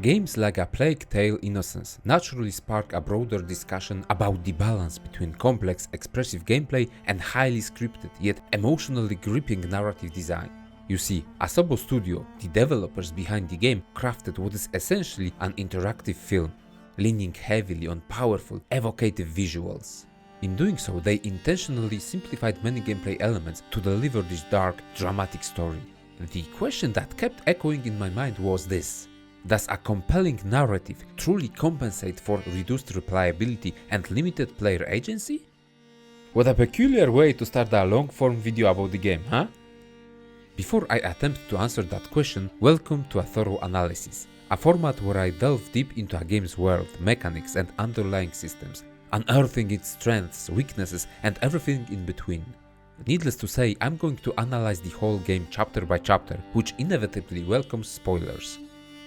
Games like A Plague Tale: Innocence naturally spark a broader discussion about the balance between complex, expressive gameplay and highly scripted yet emotionally gripping narrative design. You see, Asobo Studio, the developers behind the game, crafted what is essentially an interactive film, leaning heavily on powerful, evocative visuals. In doing so, they intentionally simplified many gameplay elements to deliver this dark, dramatic story. The question that kept echoing in my mind was this: does a compelling narrative truly compensate for reduced replayability and limited player agency? What a peculiar way to start a long-form video about the game, huh? Before I attempt to answer that question, welcome to a thorough analysis, a format where I delve deep into a game's world, mechanics and underlying systems, unearthing its strengths, weaknesses and everything in between. Needless to say, I'm going to analyze the whole game chapter by chapter, which inevitably welcomes spoilers.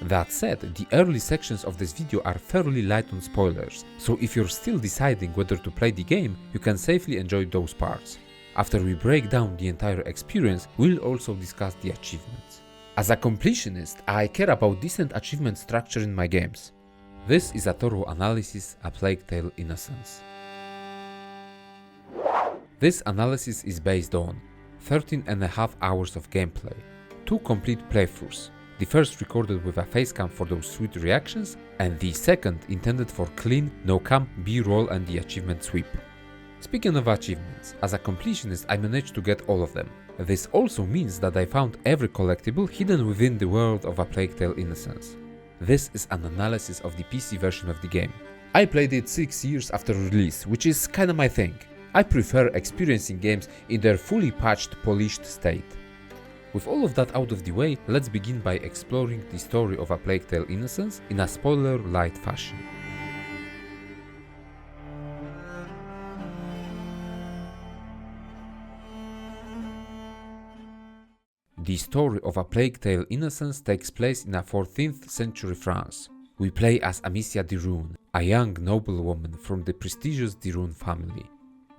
That said, the early sections of this video are fairly light on spoilers, so if you're still deciding whether to play the game, you can safely enjoy those parts. After we break down the entire experience, we'll also discuss the achievements. As a completionist, I care about decent achievement structure in my games. This is a thorough analysis, A Plague Tale: Innocence. This analysis is based on 13.5 hours of gameplay, 2 complete playthroughs, the first recorded with a facecam for those sweet reactions, and the second intended for clean, no-cam, B-roll and the achievement sweep. Speaking of achievements, as a completionist I managed to get all of them. This also means that I found every collectible hidden within the world of A Plague Tale: Innocence. This is an analysis of the PC version of the game. I played it 6 years after release, which is kinda my thing. I prefer experiencing games in their fully patched, polished state. With all of that out of the way, let's begin by exploring the story of A Plague Tale: Innocence in a spoiler-light fashion. The story of A Plague Tale: Innocence takes place in a 14th century France. We play as Amicia de Rune, a young noblewoman from the prestigious de Rune family.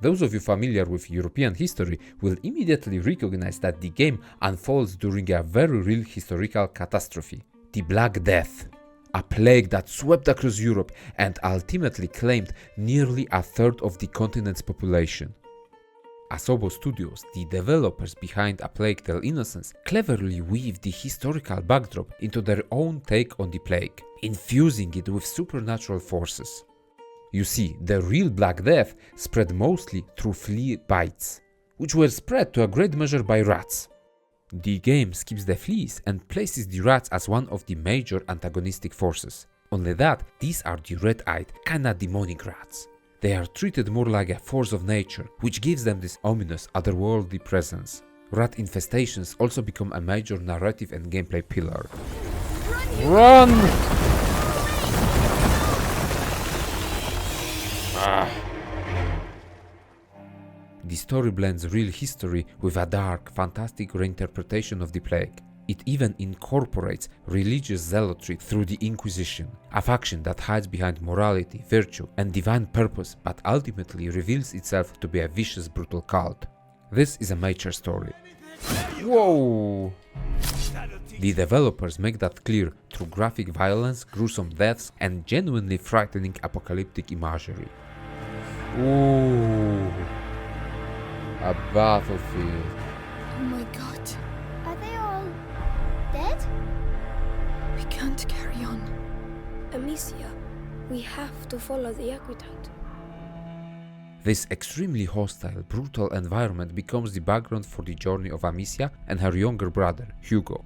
Those of you familiar with European history will immediately recognize that the game unfolds during a very real historical catastrophe, the Black Death, a plague that swept across Europe and ultimately claimed nearly a third of the continent's population. Asobo Studios, the developers behind A Plague Tale: Innocence, cleverly weave the historical backdrop into their own take on the plague, infusing it with supernatural forces. You see, the real Black Death spread mostly through flea bites, which were spread to a great measure by rats. The game skips the fleas and places the rats as one of the major antagonistic forces. Only that, these are the red-eyed, kinda demonic rats. They are treated more like a force of nature, which gives them this ominous, otherworldly presence. Rat infestations also become a major narrative and gameplay pillar. Run! The story blends real history with a dark, fantastic reinterpretation of the plague. It even incorporates religious zealotry through the Inquisition, a faction that hides behind morality, virtue, and divine purpose but ultimately reveals itself to be a vicious, brutal cult. This is a mature story. Whoa! The developers make that clear through graphic violence, gruesome deaths, and genuinely frightening apocalyptic imagery. Ooh, a battlefield. Oh my god. Are they all dead? We can't carry on. Amicia, we have to follow the aqueduct. This extremely hostile, brutal environment becomes the background for the journey of Amicia and her younger brother, Hugo.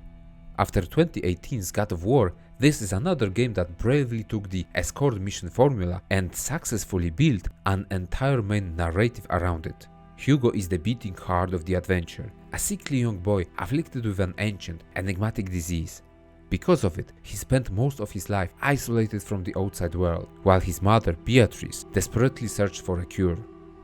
After 2018's God of War, this is another game that bravely took the escort mission formula and successfully built an entire main narrative around it. Hugo is the beating heart of the adventure, a sickly young boy afflicted with an ancient, enigmatic disease. Because of it, he spent most of his life isolated from the outside world, while his mother, Beatrice, desperately searched for a cure.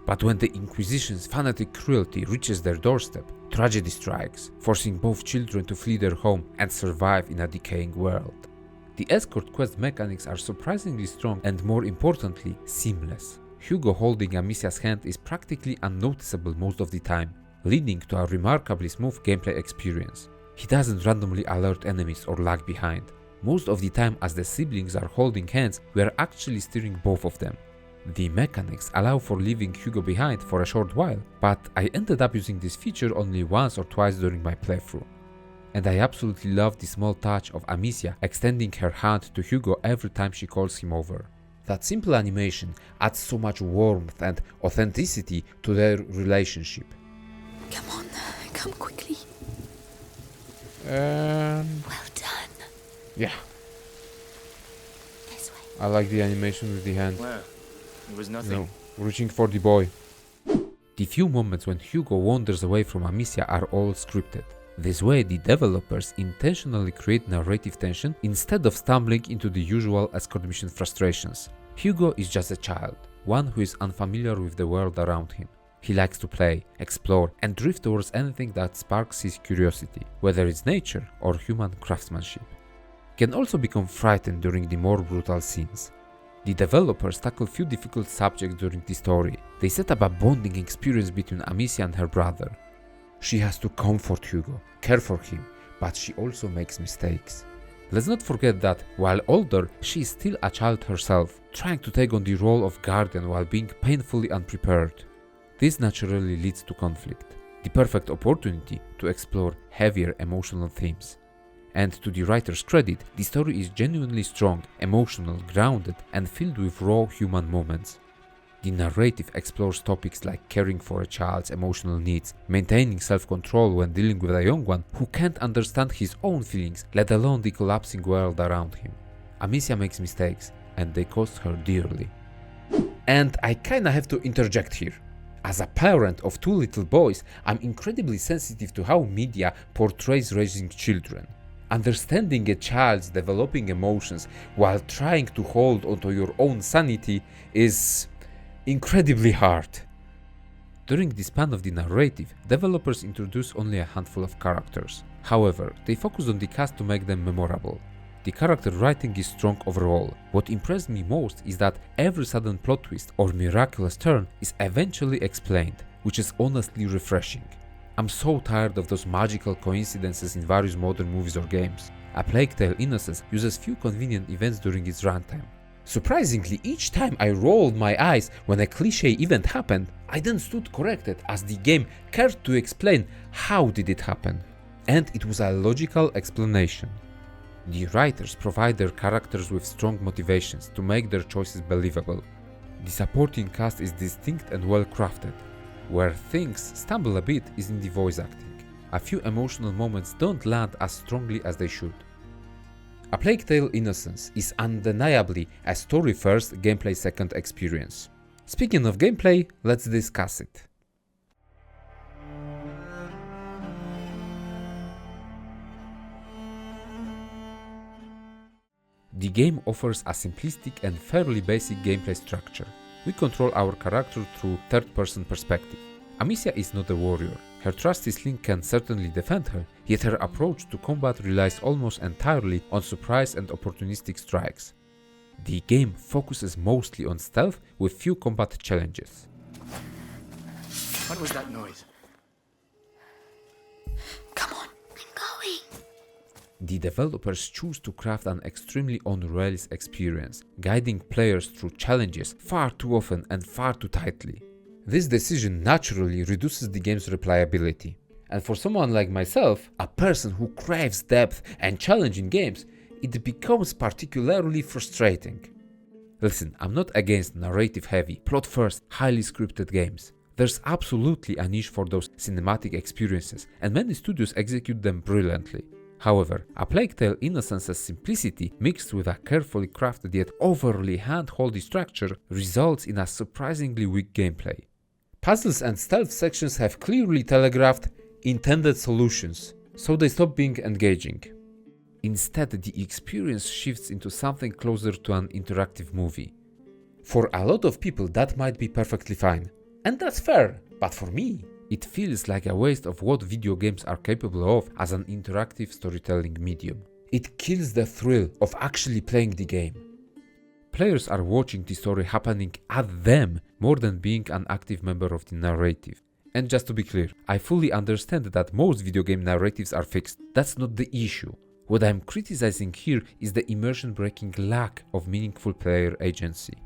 But when the Inquisition's fanatic cruelty reaches their doorstep, tragedy strikes, forcing both children to flee their home and survive in a decaying world. The escort quest mechanics are surprisingly strong and, more importantly, seamless. Hugo holding Amicia's hand is practically unnoticeable most of the time, leading to a remarkably smooth gameplay experience. He doesn't randomly alert enemies or lag behind. Most of the time, as the siblings are holding hands, we are actually steering both of them. The mechanics allow for leaving Hugo behind for a short while, but I ended up using this feature only once or twice during my playthrough. And I absolutely love the small touch of Amicia extending her hand to Hugo every time she calls him over. That simple animation adds so much warmth and authenticity to their relationship. Come on, come quickly. Well done. Yeah, This way. I like the animation with the hand. Well, it was nothing. Reaching for the boy. The few moments when Hugo wanders away from Amicia are all scripted. This way, the developers intentionally create narrative tension instead of stumbling into the usual escort mission frustrations. Hugo is just a child, one who is unfamiliar with the world around him. He likes to play, explore, and drift towards anything that sparks his curiosity, whether it's nature or human craftsmanship. He can also become frightened during the more brutal scenes. The developers tackle few difficult subjects during the story. They set up a bonding experience between Amicia and her brother. She has to comfort Hugo, care for him, but she also makes mistakes. Let's not forget that, while older, she is still a child herself, trying to take on the role of guardian while being painfully unprepared. This naturally leads to conflict, the perfect opportunity to explore heavier emotional themes. And to the writer's credit, the story is genuinely strong, emotional, grounded, and filled with raw human moments. The narrative explores topics like caring for a child's emotional needs, maintaining self-control when dealing with a young one who can't understand his own feelings, let alone the collapsing world around him. Amicia makes mistakes, and they cost her dearly. And I kinda have to interject here. As a parent of two little boys, I'm incredibly sensitive to how media portrays raising children. Understanding a child's developing emotions while trying to hold onto your own sanity is incredibly hard. During the span of the narrative, developers introduce only a handful of characters. However, they focus on the cast to make them memorable. The character writing is strong overall. What impressed me most is that every sudden plot twist or miraculous turn is eventually explained, which is honestly refreshing. I'm so tired of those magical coincidences in various modern movies or games. A Plague Tale: Innocence uses few convenient events during its runtime. Surprisingly, each time I rolled my eyes when a cliché event happened, I then stood corrected as the game cared to explain how did it happen. And it was a logical explanation. The writers provide their characters with strong motivations to make their choices believable. The supporting cast is distinct and well crafted. Where things stumble a bit is in the voice acting. A few emotional moments don't land as strongly as they should. A Plague Tale: Innocence is undeniably a story-first, gameplay-second experience. Speaking of gameplay, let's discuss it. The game offers a simplistic and fairly basic gameplay structure. We control our character through third-person perspective. Amicia is not a warrior. Her trusty sling can certainly defend her, yet her approach to combat relies almost entirely on surprise and opportunistic strikes. The game focuses mostly on stealth with few combat challenges. What was that noise? Come on. I'm going. The developers choose to craft an extremely on-rails experience, guiding players through challenges far too often and far too tightly. This decision naturally reduces the game's replayability. And for someone like myself, a person who craves depth and challenge in games, it becomes particularly frustrating. Listen, I'm not against narrative-heavy, plot-first, highly scripted games. There's absolutely a niche for those cinematic experiences, and many studios execute them brilliantly. However, A Plague Tale: Innocence's simplicity, mixed with a carefully crafted yet overly hand-holdy structure, results in a surprisingly weak gameplay. Puzzles and stealth sections have clearly telegraphed intended solutions, so they stop being engaging. Instead, the experience shifts into something closer to an interactive movie. For a lot of people, that might be perfectly fine, and that's fair, but for me, it feels like a waste of what video games are capable of as an interactive storytelling medium. It kills the thrill of actually playing the game. Players are watching the story happening at them more than being an active member of the narrative. And just to be clear, I fully understand that most video game narratives are fixed. That's not the issue. What I'm criticizing here is the immersion-breaking lack of meaningful player agency.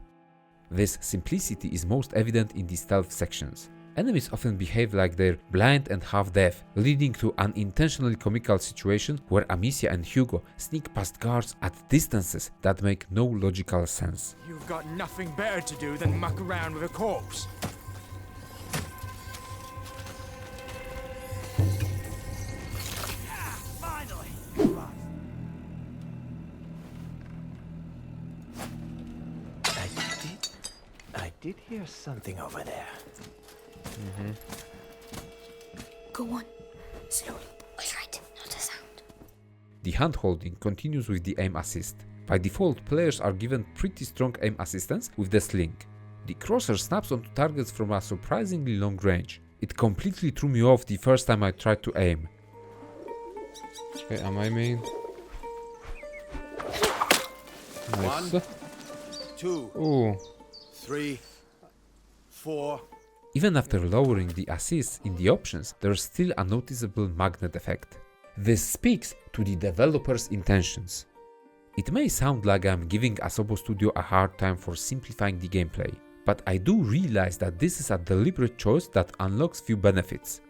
This simplicity is most evident in the stealth sections. Enemies often behave like they're blind and half-deaf, leading to unintentionally comical situations where Amicia and Hugo sneak past guards at distances that make no logical sense. You've got nothing better to do than muck around with a corpse. Finally! I did hear something over there. Go on. Slowly. All right, not a sound. The hand-holding continues with the aim assist. By default, players are given pretty strong aim assistance with the sling. The crosshair snaps onto targets from a surprisingly long range. It completely threw me off the first time I tried to aim. Okay, am I aiming? Nice. 1, 2, Ooh. 3, 4. Even after lowering the assists in the options, there's still a noticeable magnet effect. This speaks to the developer's intentions. It may sound like I'm giving Asobo Studio a hard time for simplifying the gameplay, but I do realize that this is a deliberate choice that unlocks few benefits.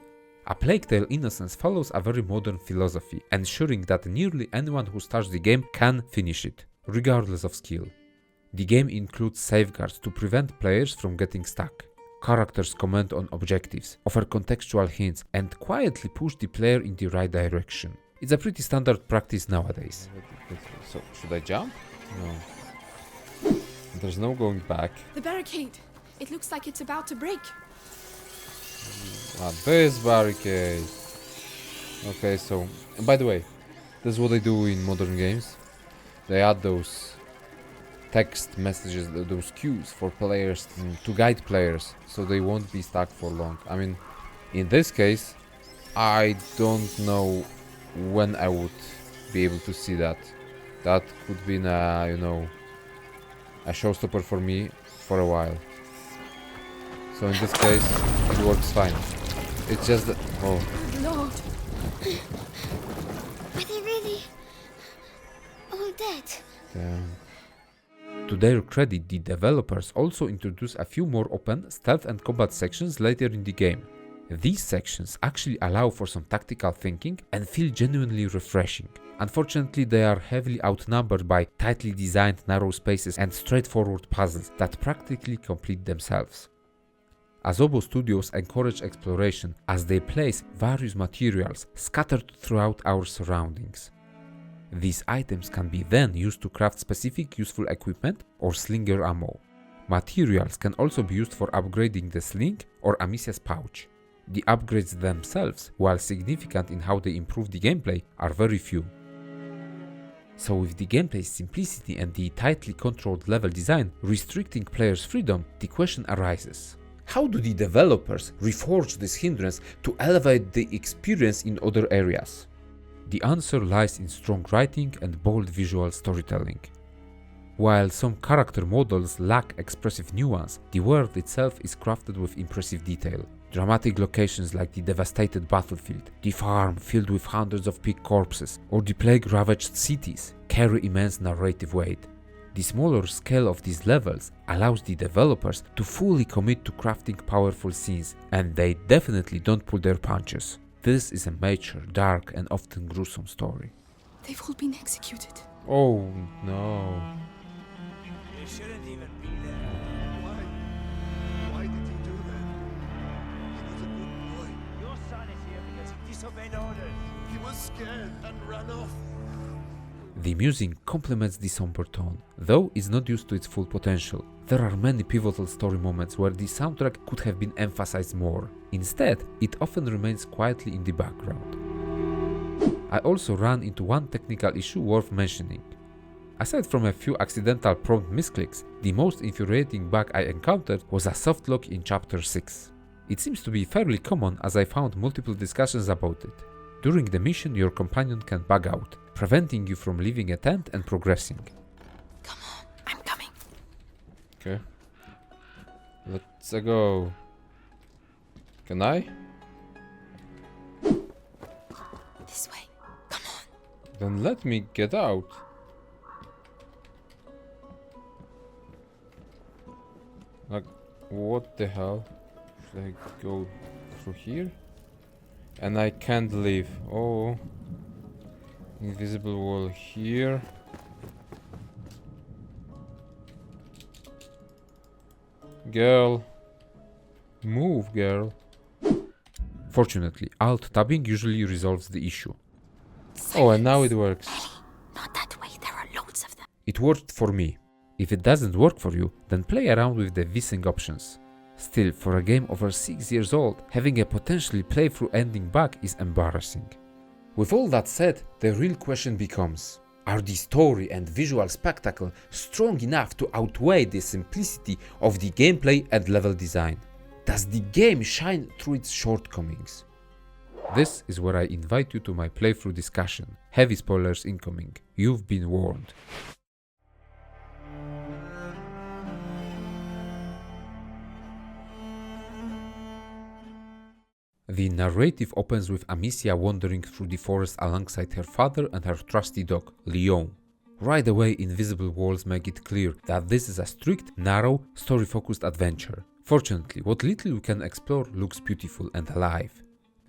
A Plague Tale Innocence follows a very modern philosophy, ensuring that nearly anyone who starts the game can finish it, regardless of skill. The game includes safeguards to prevent players from getting stuck. Characters comment on objectives, offer contextual hints, and quietly push the player in the right direction. It's a pretty standard practice nowadays. So, should I jump? No. There's no going back. The barricade. It looks like it's about to break. Ah, this barricade. Okay, so... And by the way, this is what they do in modern games. They add those text messages, those cues for players to guide players so they won't be stuck for long. I mean, in this case, I don't know when I would be able to see that. That could be a, you know, a showstopper for me for a while. So in this case, it works fine. It's just that... Oh. Lord. Are they really all dead? Damn. To their credit, the developers also introduce a few more open stealth and combat sections later in the game. These sections actually allow for some tactical thinking and feel genuinely refreshing. Unfortunately, they are heavily outnumbered by tightly designed narrow spaces and straightforward puzzles that practically complete themselves. Asobo Studios encourage exploration as they place various materials scattered throughout our surroundings. These items can be then used to craft specific useful equipment or slinger ammo. Materials can also be used for upgrading the sling or Amicia's pouch. The upgrades themselves, while significant in how they improve the gameplay, are very few. So with the gameplay's simplicity and the tightly controlled level design restricting players' freedom, the question arises: how do the developers reforge this hindrance to elevate the experience in other areas? The answer lies in strong writing and bold visual storytelling. While some character models lack expressive nuance, the world itself is crafted with impressive detail. Dramatic locations like the devastated battlefield, the farm filled with hundreds of pig corpses, or the plague-ravaged cities carry immense narrative weight. The smaller scale of these levels allows the developers to fully commit to crafting powerful scenes, and they definitely don't pull their punches. This is a mature, dark, and often gruesome story. They've all been executed. Oh no. You shouldn't even be there. Why did he do that? He was a good boy. Your son is here because he disobeyed orders. He was scared and ran off. The music complements the somber tone, though is not used to its full potential. There are many pivotal story moments where the soundtrack could have been emphasized more. Instead, it often remains quietly in the background. I also ran into one technical issue worth mentioning. Aside from a few accidental prompt misclicks, the most infuriating bug I encountered was a softlock in Chapter 6. It seems to be fairly common as I found multiple discussions about it. During the mission, your companion can bug out, preventing you from leaving a tent and progressing. Come on, I'm coming. Okay. Let's go. Can I? This way. Come on. Then let me get out. Like, what the hell? Should I go through here? And I can't leave. Oh. Invisible wall here. Girl. Move, girl. Fortunately, alt tabbing usually resolves the issue. Oh, and now it works. Not that way. There are loads of them. It worked for me. If it doesn't work for you, then play around with the VSync options. Still, for a game over 6 years old, having a potentially playthrough ending bug is embarrassing. With all that said, the real question becomes, are the story and visual spectacle strong enough to outweigh the simplicity of the gameplay and level design? Does the game shine through its shortcomings? This is where I invite you to my playthrough discussion. Heavy spoilers incoming. You've been warned. The narrative opens with Amicia wandering through the forest alongside her father and her trusty dog, Leon. Right away, invisible walls make it clear that this is a strict, narrow, story-focused adventure. Fortunately, what little we can explore looks beautiful and alive.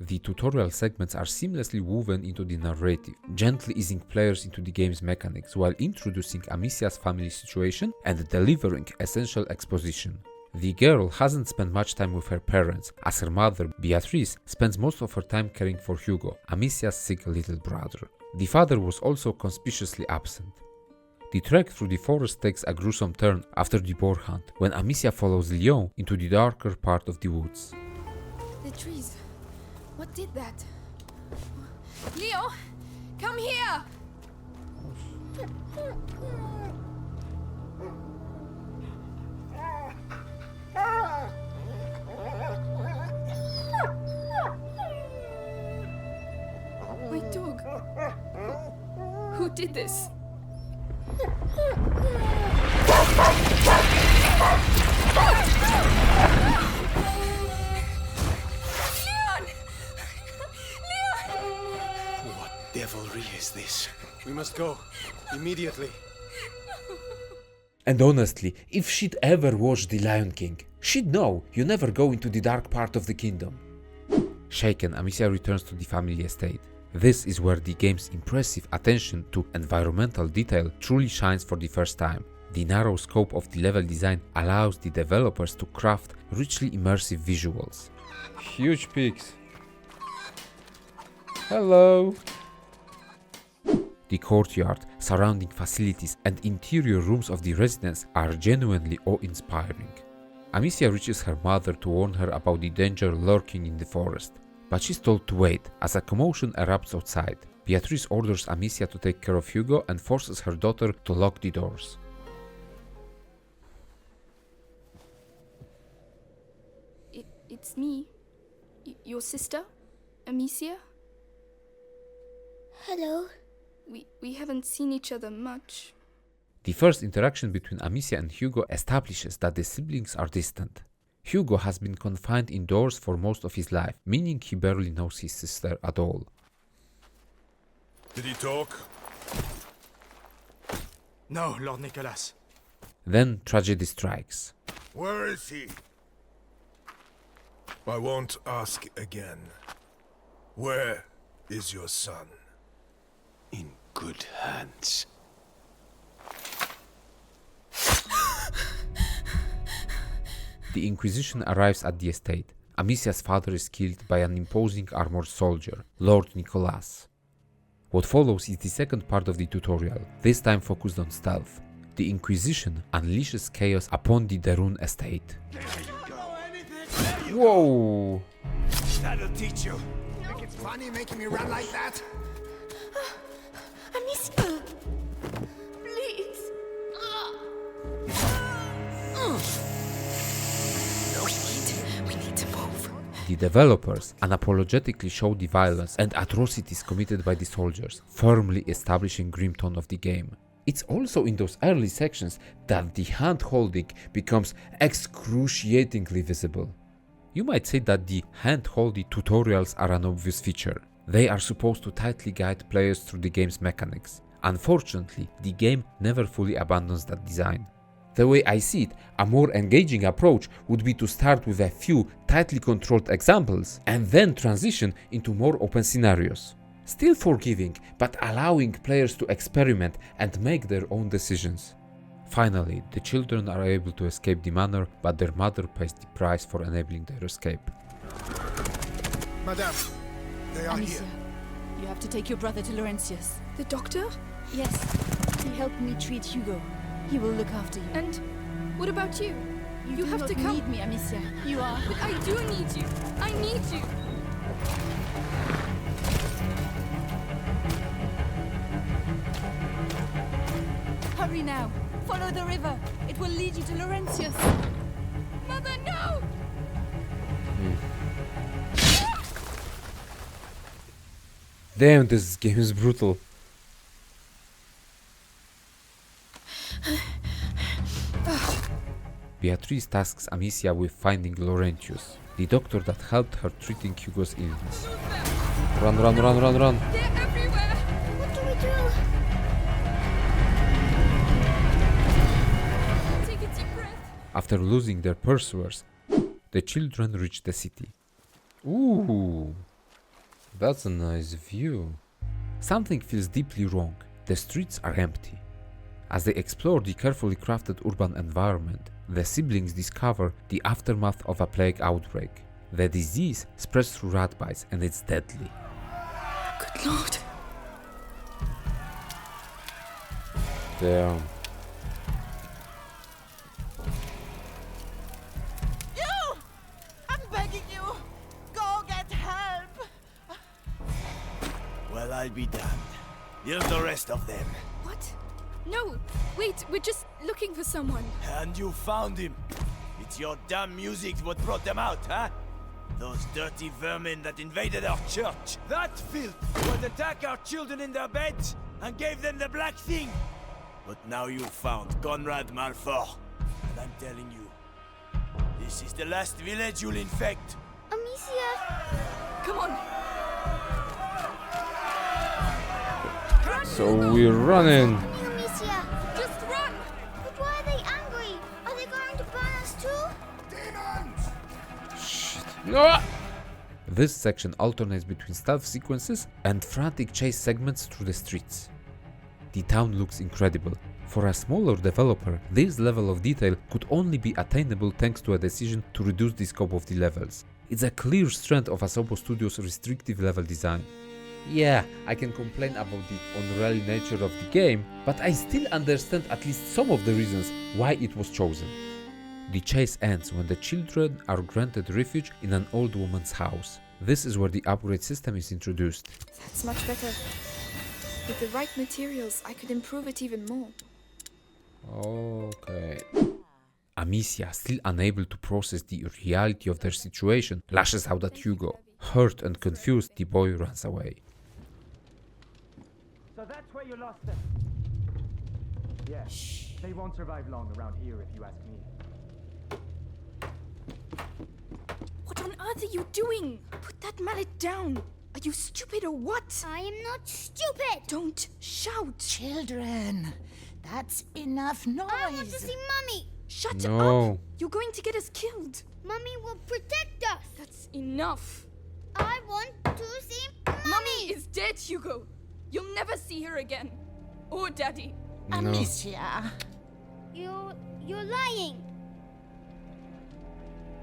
The tutorial segments are seamlessly woven into the narrative, gently easing players into the game's mechanics while introducing Amicia's family situation and delivering essential exposition. The girl hasn't spent much time with her parents, as her mother, Beatrice, spends most of her time caring for Hugo, Amicia's sick little brother. The father was also conspicuously absent. The trek through the forest takes a gruesome turn after the boar hunt, when Amicia follows Leon into the darker part of the woods. The trees. What did that? Leo, come here! My dog. Who did this? What devilry is this? We must go. Immediately. And honestly, if she'd ever watched The Lion King, she'd know you never go into the dark part of the kingdom. Shaken, Amicia returns to the family estate. This is where the game's impressive attention to environmental detail truly shines for the first time. The narrow scope of the level design allows the developers to craft richly immersive visuals. Huge pigs. Hello. The courtyard, surrounding facilities and interior rooms of the residence are genuinely awe-inspiring. Amicia reaches her mother to warn her about the danger lurking in the forest, but she's told to wait as a commotion erupts outside. Beatrice orders Amicia to take care of Hugo and forces her daughter to lock the doors. It's me. Your sister? Amicia? Hello. We haven't seen each other much. The first interaction between Amicia and Hugo establishes that the siblings are distant. Hugo has been confined indoors for most of his life, meaning he barely knows his sister at all. Did he talk? No, Lord Nicholas. Then tragedy strikes. Where is he? I won't ask again. Where is your son? In good hands. The Inquisition arrives at the estate. Amicia's father is killed by an imposing armored soldier, Lord Nicholas. What follows is the second part of the tutorial, this time focused on stealth. The Inquisition unleashes chaos upon the Derun estate. Whoa! That'll teach you. Think it's funny making me run like that? Amicia! Please! We need to move. The developers unapologetically show the violence and atrocities committed by the soldiers, firmly establishing grim tone of the game. It's also in those early sections that the hand-holding becomes excruciatingly visible. You might say that the hand-holdy tutorials are an obvious feature. They are supposed to tightly guide players through the game's mechanics. Unfortunately, the game never fully abandons that design. The way I see it, a more engaging approach would be to start with a few tightly controlled examples and then transition into more open scenarios. Still forgiving, but allowing players to experiment and make their own decisions. Finally, the children are able to escape the manor, but their mother pays the price for enabling their escape. Madame, they are Amicia, here. you have to take your brother to Laurentius. The doctor? Yes, he helped me treat Hugo. He will look after you. And what about you? You do have not to come. need me, Amicia. You are. But I do need you. I need you. Hurry now. Follow the river. It will lead you to Laurentius. Mother, no! Damn, this game is brutal. Beatrice tasks Amicia with finding Laurentius, the doctor that helped her treating Hugo's illness. Run, run, run, run, run! They're everywhere! What do we do? Take a deep breath. After losing their pursuers, the children reach the city. Ooh, that's a nice view. Something feels deeply wrong. The streets are empty. As they explore the carefully crafted urban environment, the siblings discover the aftermath of a plague outbreak. The disease spreads through rat bites and it's deadly. Good Lord. Damn. You! I'm begging you. Go get help. Well, I'll be damned. Here's the rest of them. What? No. Wait, we're just looking for someone. And you found him. It's your damn music what brought them out, huh? Those dirty vermin that invaded our church. That filth would attack our children in their beds and gave them the black thing. But now you found Conrad Malfour. And I'm telling you, this is the last village you'll infect. Amicia! Come on. So we're running. Amicia! Just run. But why are they angry? Are they going to burn us too? No! This section alternates between stealth sequences and frantic chase segments through the streets. The town looks incredible. For a smaller developer, this level of detail could only be attainable thanks to a decision to reduce the scope of the levels. It's a clear strength of Asobo Studios' restrictive level design. Yeah, I can complain about the unreal nature of the game, but I still understand at least some of the reasons why it was chosen. The chase ends when the children are granted refuge in an old woman's house. This is where the upgrade system is introduced. That's much better. With the right materials, I could improve it even more. Okay. Amicia, still unable to process the reality of their situation, lashes out at Hugo. Hurt and confused, the boy runs away. So that's where you lost them. Yeah, they won't survive long around here if you ask me. What on earth are you doing? Put that mallet down. Are you stupid or what? I am not stupid! Don't shout. Children, that's enough noise. I want to see Mummy! Shut No. up. You're going to get us killed. Mummy will protect us! That's enough. I want to see Mummy! Mummy is dead, Hugo. You'll never see her again. Or Daddy. Amicia. You're lying!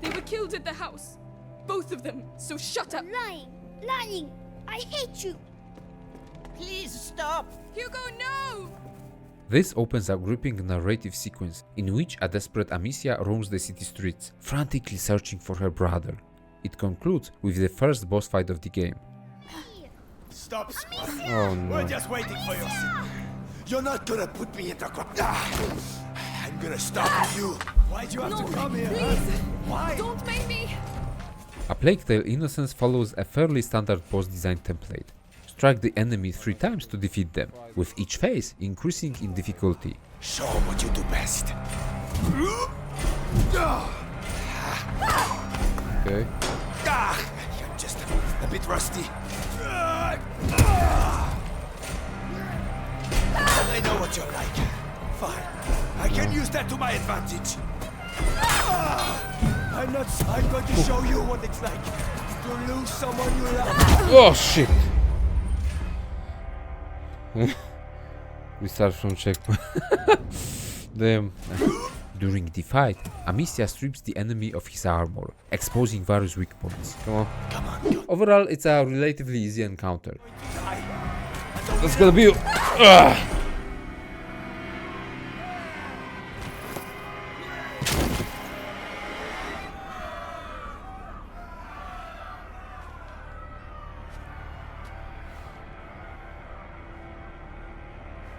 They were killed at the house. Both of them. So shut up. Lying! Lying! I hate you! Please stop. Hugo, no! This opens a gripping narrative sequence in which a desperate Amicia roams the city streets, frantically searching for her brother. It concludes with the first boss fight of the game. Stop screaming. Oh no. We're just waiting for your signal. You're not gonna put me into I'm gonna stop you. Why'd you have to come here? Please. Why? Don't make me. A Plague Tale Innocence follows a fairly standard boss design template. Strike the enemy 3 times to defeat them, with each phase increasing in difficulty. Show 'em what you do best. Okay. You're just a bit rusty. back! I know what you're like. Fine. I can use that to my advantage. I'm going to show you what it's like to lose someone you love. Oh shit! We start from checkpoint. Damn. During the fight, Amicia strips the enemy of his armor, exposing various weak points. Come on. Come on. Overall, it's a relatively easy encounter. That's gonna be.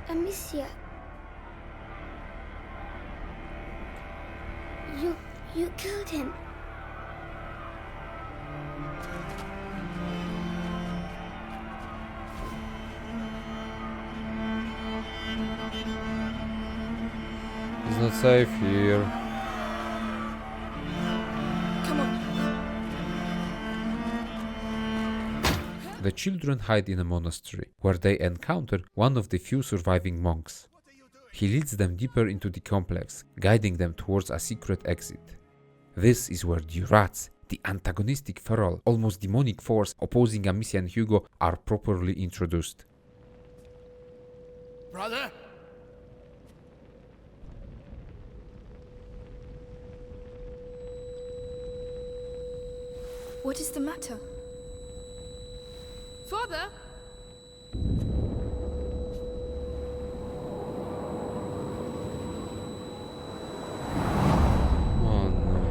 Amicia. You killed him. It's not safe here. Come on. The children hide in a monastery, where they encounter one of the few surviving monks. He leads them deeper into the complex, guiding them towards a secret exit. This is where the rats, the antagonistic feral, almost demonic force opposing Amicia and Hugo, are properly introduced. Brother? What is the matter? Father? Oh no.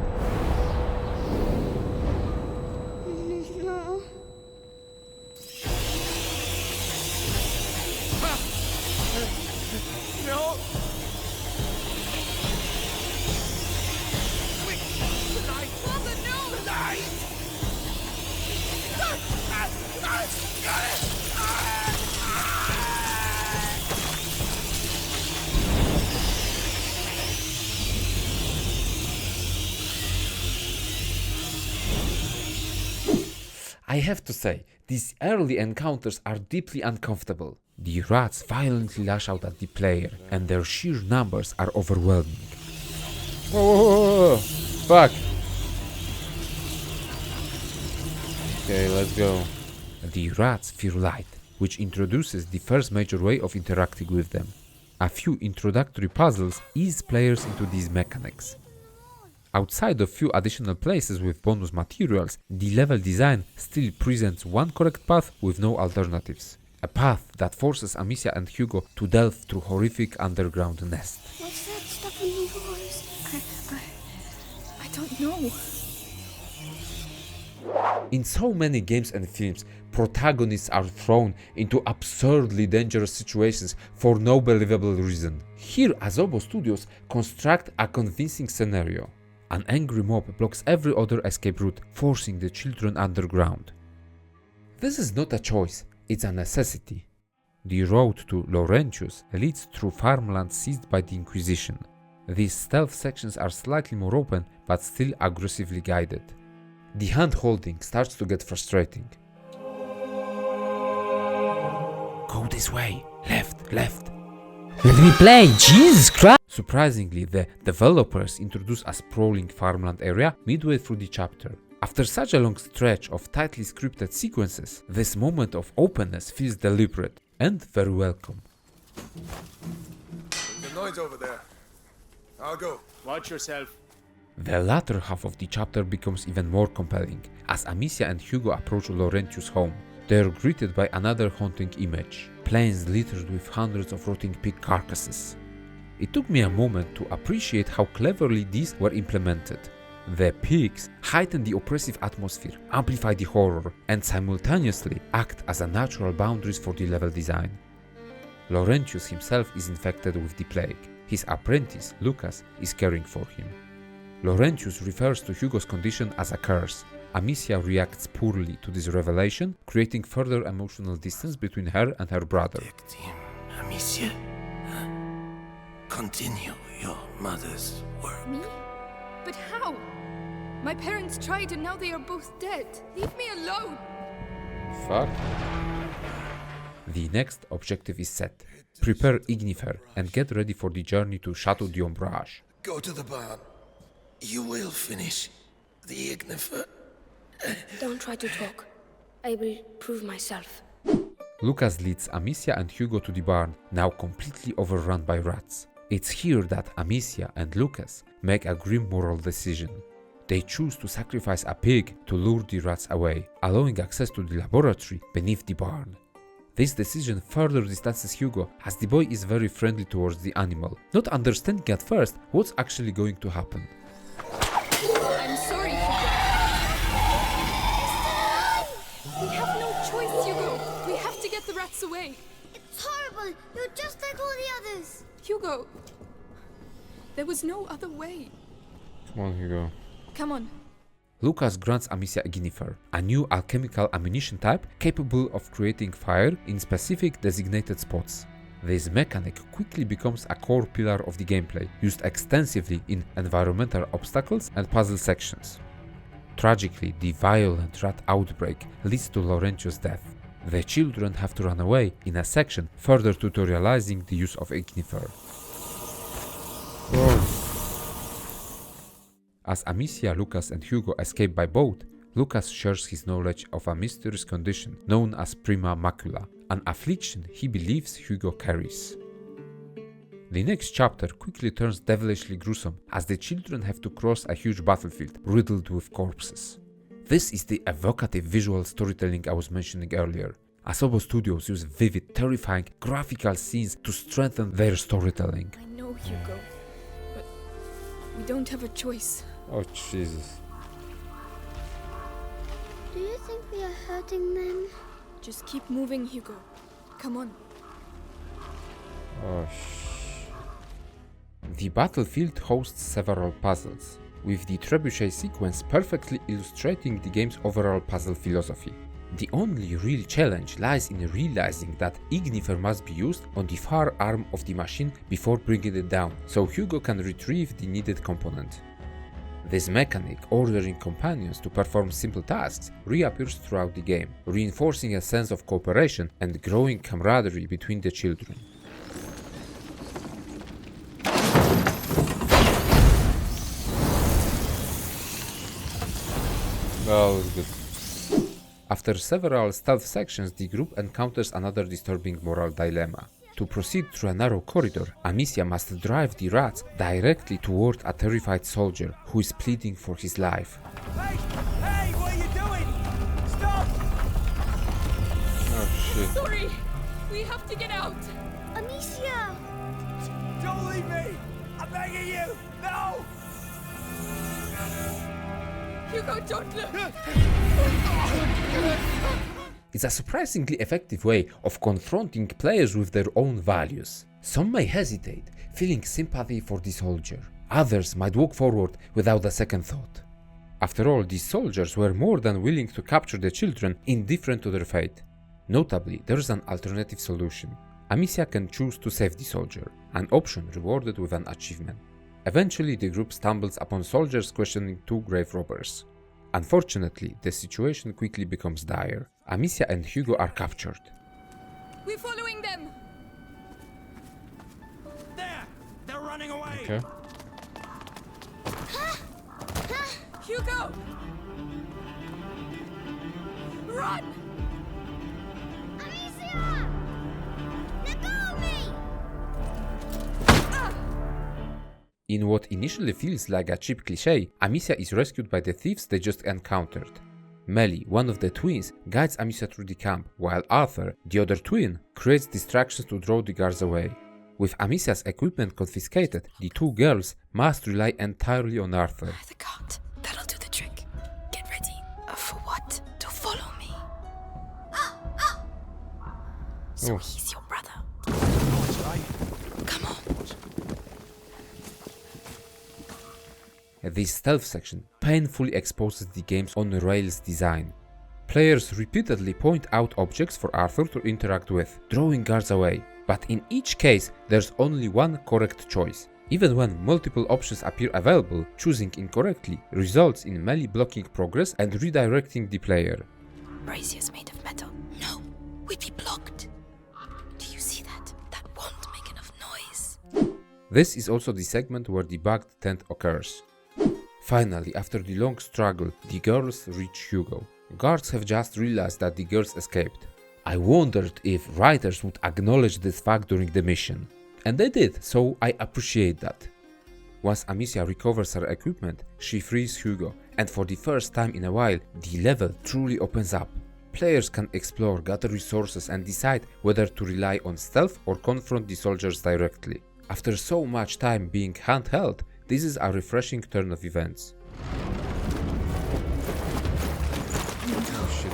No. No! Quick! The light! Father, no! The light! I have to say, these early encounters are deeply uncomfortable. The rats violently lash out at the player, and their sheer numbers are overwhelming. Whoa, whoa, whoa, whoa. Fuck! Okay, let's go. The rats fear light, which introduces the first major way of interacting with them. A few introductory puzzles ease players into these mechanics. Outside of few additional places with bonus materials, the level design still presents one correct path with no alternatives. A path that forces Amicia and Hugo to delve through horrific underground nest. What's that stuff in your voice? I don't know. In so many games and films, protagonists are thrown into absurdly dangerous situations for no believable reason. Here, Asobo Studios construct a convincing scenario. An angry mob blocks every other escape route, forcing the children underground. This is not a choice, it's a necessity. The road to Laurentius leads through farmland seized by the Inquisition. These stealth sections are slightly more open, but still aggressively guided. The hand-holding starts to get frustrating. Go this way, left, left. Let me play, Jesus Christ! Surprisingly, the developers introduce a sprawling farmland area midway through the chapter. After such a long stretch of tightly scripted sequences, this moment of openness feels deliberate and very welcome. The noise over there. I'll go. Watch yourself. The latter half of the chapter becomes even more compelling, as Amicia and Hugo approach Laurentius' home. They are greeted by another haunting image, plains littered with hundreds of rotting pig carcasses. It took me a moment to appreciate how cleverly these were implemented. The pigs heighten the oppressive atmosphere, amplify the horror, and simultaneously act as a natural boundaries for the level design. Laurentius himself is infected with the plague. His apprentice, Lucas, is caring for him. Laurentius refers to Hugo's condition as a curse. Amicia reacts poorly to this revelation, creating further emotional distance between her and her brother. Protect him, Amicia. Continue your mother's work. Me? But how? My parents tried and now they are both dead. Leave me alone. Fuck. The next objective is set. Prepare Ignifer and get ready for the journey to Chateau d'Ombrage. Go to the barn. You will finish the Ignifer. Don't try to talk. I will prove myself. Lucas leads Amicia and Hugo to the barn, now completely overrun by rats. It's here that Amicia and Lucas make a grim moral decision. They choose to sacrifice a pig to lure the rats away, allowing access to the laboratory beneath the barn. This decision further distances Hugo, as the boy is very friendly towards the animal, not understanding at first what's actually going to happen. I'm sorry, Hugo. We have no choice, Hugo. We have to get the rats away. It's horrible. You're just like all the others. Hugo, there was no other way. Come on, Hugo. Come on. Lucas grants Amicia Ignifer, a new alchemical ammunition type capable of creating fire in specific designated spots. This mechanic quickly becomes a core pillar of the gameplay, used extensively in environmental obstacles and puzzle sections. Tragically, the violent rat outbreak leads to Laurentio's death. The children have to run away in a section further tutorializing the use of Ignifer. As Amicia, Lucas and Hugo escape by boat, Lucas shares his knowledge of a mysterious condition known as prima macula, an affliction he believes Hugo carries. The next chapter quickly turns devilishly gruesome as the children have to cross a huge battlefield riddled with corpses. This is the evocative visual storytelling I was mentioning earlier. Asobo Studios use vivid, terrifying, graphical scenes to strengthen their storytelling. I know, Hugo, but we don't have a choice. Oh, Jesus. Do you think we are hurting them? Just keep moving, Hugo. Come on. Oh, The battlefield hosts several puzzles, with the trebuchet sequence perfectly illustrating the game's overall puzzle philosophy. The only real challenge lies in realizing that Ignifer must be used on the far arm of the machine before bringing it down, so Hugo can retrieve the needed component. This mechanic, ordering companions to perform simple tasks, reappears throughout the game, reinforcing a sense of cooperation and growing camaraderie between the children. Oh, good. After several stealth sections, the group encounters another disturbing moral dilemma. To proceed through a narrow corridor, Amicia must drive the rats directly toward a terrified soldier who is pleading for his life. Hey! Hey, what are you doing? Stop! Oh shit. Sorry! We have to get out! Amicia! Don't leave me! I'm begging you! No! Hugo, don't look! It's a surprisingly effective way of confronting players with their own values. Some may hesitate, feeling sympathy for the soldier. Others might walk forward without a second thought. After all, these soldiers were more than willing to capture the children, indifferent to their fate. Notably, there's an alternative solution. Amicia can choose to save the soldier, an option rewarded with an achievement. Eventually, the group stumbles upon soldiers questioning two grave robbers. Unfortunately, the situation quickly becomes dire. Amicia and Hugo are captured. We're following them! There! They're running away! Okay. Hugo! Run! Amicia! Let go of me! In what initially feels like a cheap cliché, Amicia is rescued by the thieves they just encountered. Melly, one of the twins, guides Amicia through the camp, while Arthur, the other twin, creates distractions to draw the guards away. With Amicia's equipment confiscated, the two girls must rely entirely on Arthur. The cart. That'll do the trick. Get ready. For what? To follow me. So Oh. he's your brother. Come on. This stealth section painfully exposes the game's on-rails design. Players repeatedly point out objects for Arthur to interact with, drawing guards away, but in each case there's only one correct choice. Even when multiple options appear available, choosing incorrectly results in melee blocking progress and redirecting the player. Brazier's made of metal. No, we'd be blocked. see that? That won't make enough noise. This is also the segment where the bugged tent occurs. Finally, after the long struggle, the girls reach Hugo. Guards have just realized that the girls escaped. I wondered if writers would acknowledge this fact during the mission. And they did, so I appreciate that. Once Amicia recovers her equipment, she frees Hugo, and for the first time in a while, the level truly opens up. Players can explore, gather resources, and decide whether to rely on stealth or confront the soldiers directly. After so much time being handheld, this is a refreshing turn of events. Oh shit.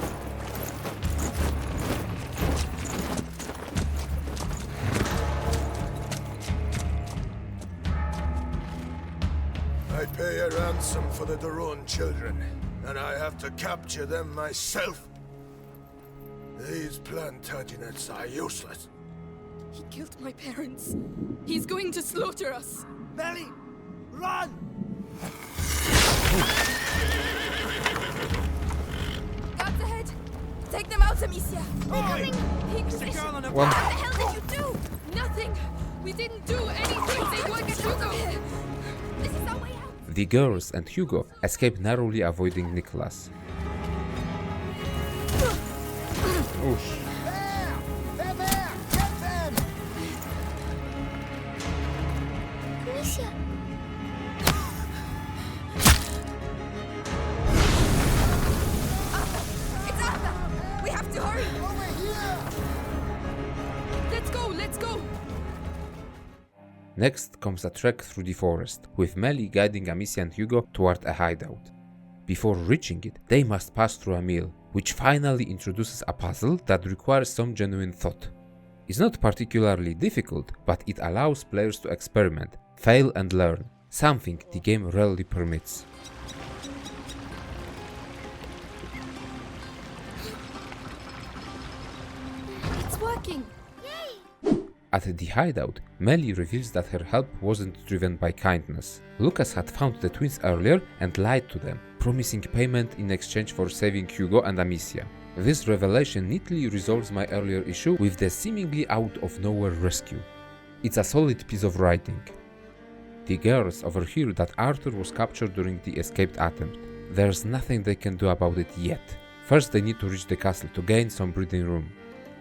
I pay a ransom for the Daron children, and I have to capture them myself. These Plantagenets are useless. He killed my parents. He's going to slaughter us. Melly, run! Guards ahead. Take them out, Amicia. Okay. What girl on a the hell did you do? Nothing. We didn't do anything. They were Hugo. This is our way out. The girls and Hugo escape narrowly avoiding Nicholas. Oosh. They're there! Get them! Amicia. It's Arthur. We have to hurry. Over here! Let's go. Next comes a trek through the forest, with Melly guiding Amicia and Hugo toward a hideout. Before reaching it, they must pass through a meal, which finally introduces a puzzle that requires some genuine thought. It's not particularly difficult, but it allows players to experiment, fail and learn, something the game rarely permits. It's working. At the hideout, Melly reveals that her help wasn't driven by kindness. Lucas had found the twins earlier and lied to them, promising payment in exchange for saving Hugo and Amicia. This revelation neatly resolves my earlier issue with the seemingly out-of-nowhere rescue. It's a solid piece of writing. The girls overhear that Arthur was captured during the escaped attempt. There's nothing they can do about it yet. First they need to reach the castle to gain some breathing room.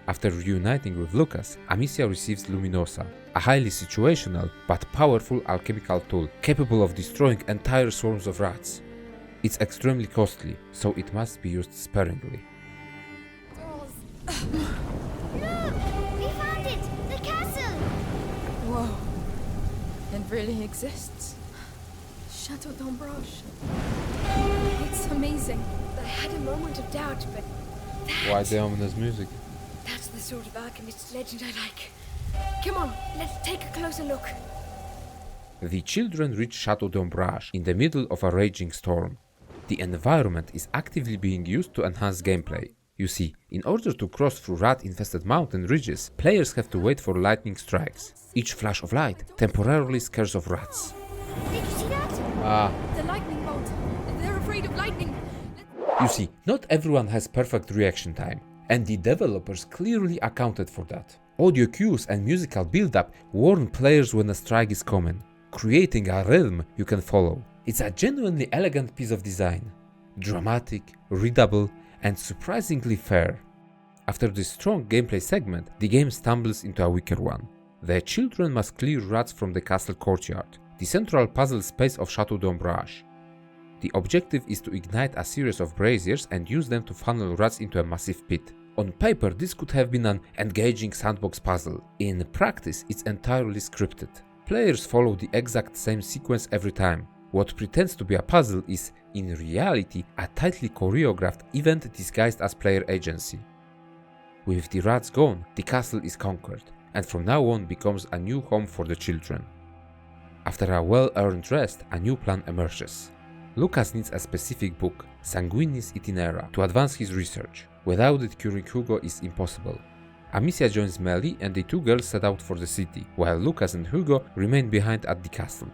After reuniting with Lucas, Amicia receives Luminosa, a highly situational but powerful alchemical tool capable of destroying entire swarms of rats. It's extremely costly, so it must be used sparingly. Look! We found it! The castle! Whoa. It really exists. Chateau d'Ombrage. It's amazing. I had a moment of doubt, but Why the ominous music? that's the sort of alchemist's legend I like. Come on, let's take a closer look. The children reach Chateau d'Ombrage in the middle of a raging storm. The environment is actively being used to enhance gameplay. You see, in order to cross through rat-infested mountain ridges, players have to wait for lightning strikes. Each flash of light temporarily scares off rats. Did you see that? The lightning bolt. They're afraid of lightning. You see, not everyone has perfect reaction time, and the developers clearly accounted for that. Audio cues and musical build-up warn players when a strike is coming, creating a rhythm you can follow. It's a genuinely elegant piece of design. Dramatic, readable, and surprisingly fair. After this strong gameplay segment, the game stumbles into a weaker one. The children must clear rats from the castle courtyard, the central puzzle space of Chateau d'Ombrage. The objective is to ignite a series of braziers and use them to funnel rats into a massive pit. On paper, this could have been an engaging sandbox puzzle. In practice, it's entirely scripted. Players follow the exact same sequence every time. What pretends to be a puzzle is, in reality, a tightly choreographed event disguised as player agency. With the rats gone, the castle is conquered, and from now on becomes a new home for the children. After a well-earned rest, a new plan emerges. Lucas needs a specific book, Sanguinis Itinera, to advance his research. Without it, curing Hugo is impossible. Amicia joins Melly and the two girls set out for the city, while Lucas and Hugo remain behind at the castle.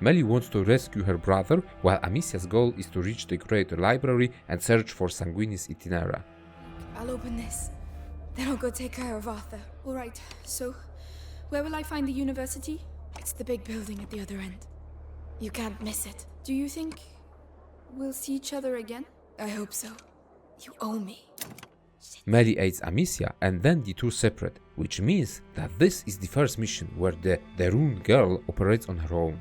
Melly wants to rescue her brother, while Amicia's goal is to reach the Great Library and search for Sanguinis Itinera. I'll open this. Then I'll go take care of Arthur. All right, so where will I find the university? It's the big building at the other end. You can't miss it. Do you think we'll see each other again? I hope so. You owe me. Melly aids Amicia and then the two separate, which means that this is the first mission where the Rune girl operates on her own.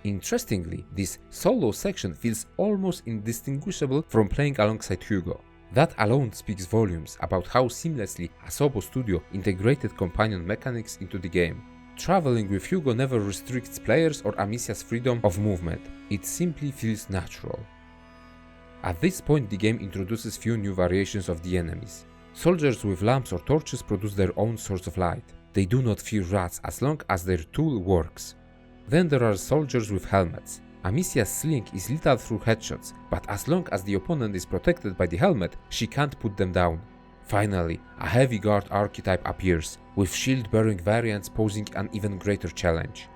Interestingly, this solo section feels almost indistinguishable from playing alongside Hugo. That alone speaks volumes about how seamlessly Asobo Studio integrated companion mechanics into the game. Traveling with Hugo never restricts players or Amicia's freedom of movement, it simply feels natural. At this point the game introduces few new variations of the enemies. Soldiers with lamps or torches produce their own source of light. They do not fear rats as long as their tool works. Then there are soldiers with helmets. Amicia's sling is lethal through headshots, but as long as the opponent is protected by the helmet, she can't put them down. Finally, a heavy guard archetype appears, with shield-bearing variants posing an even greater challenge.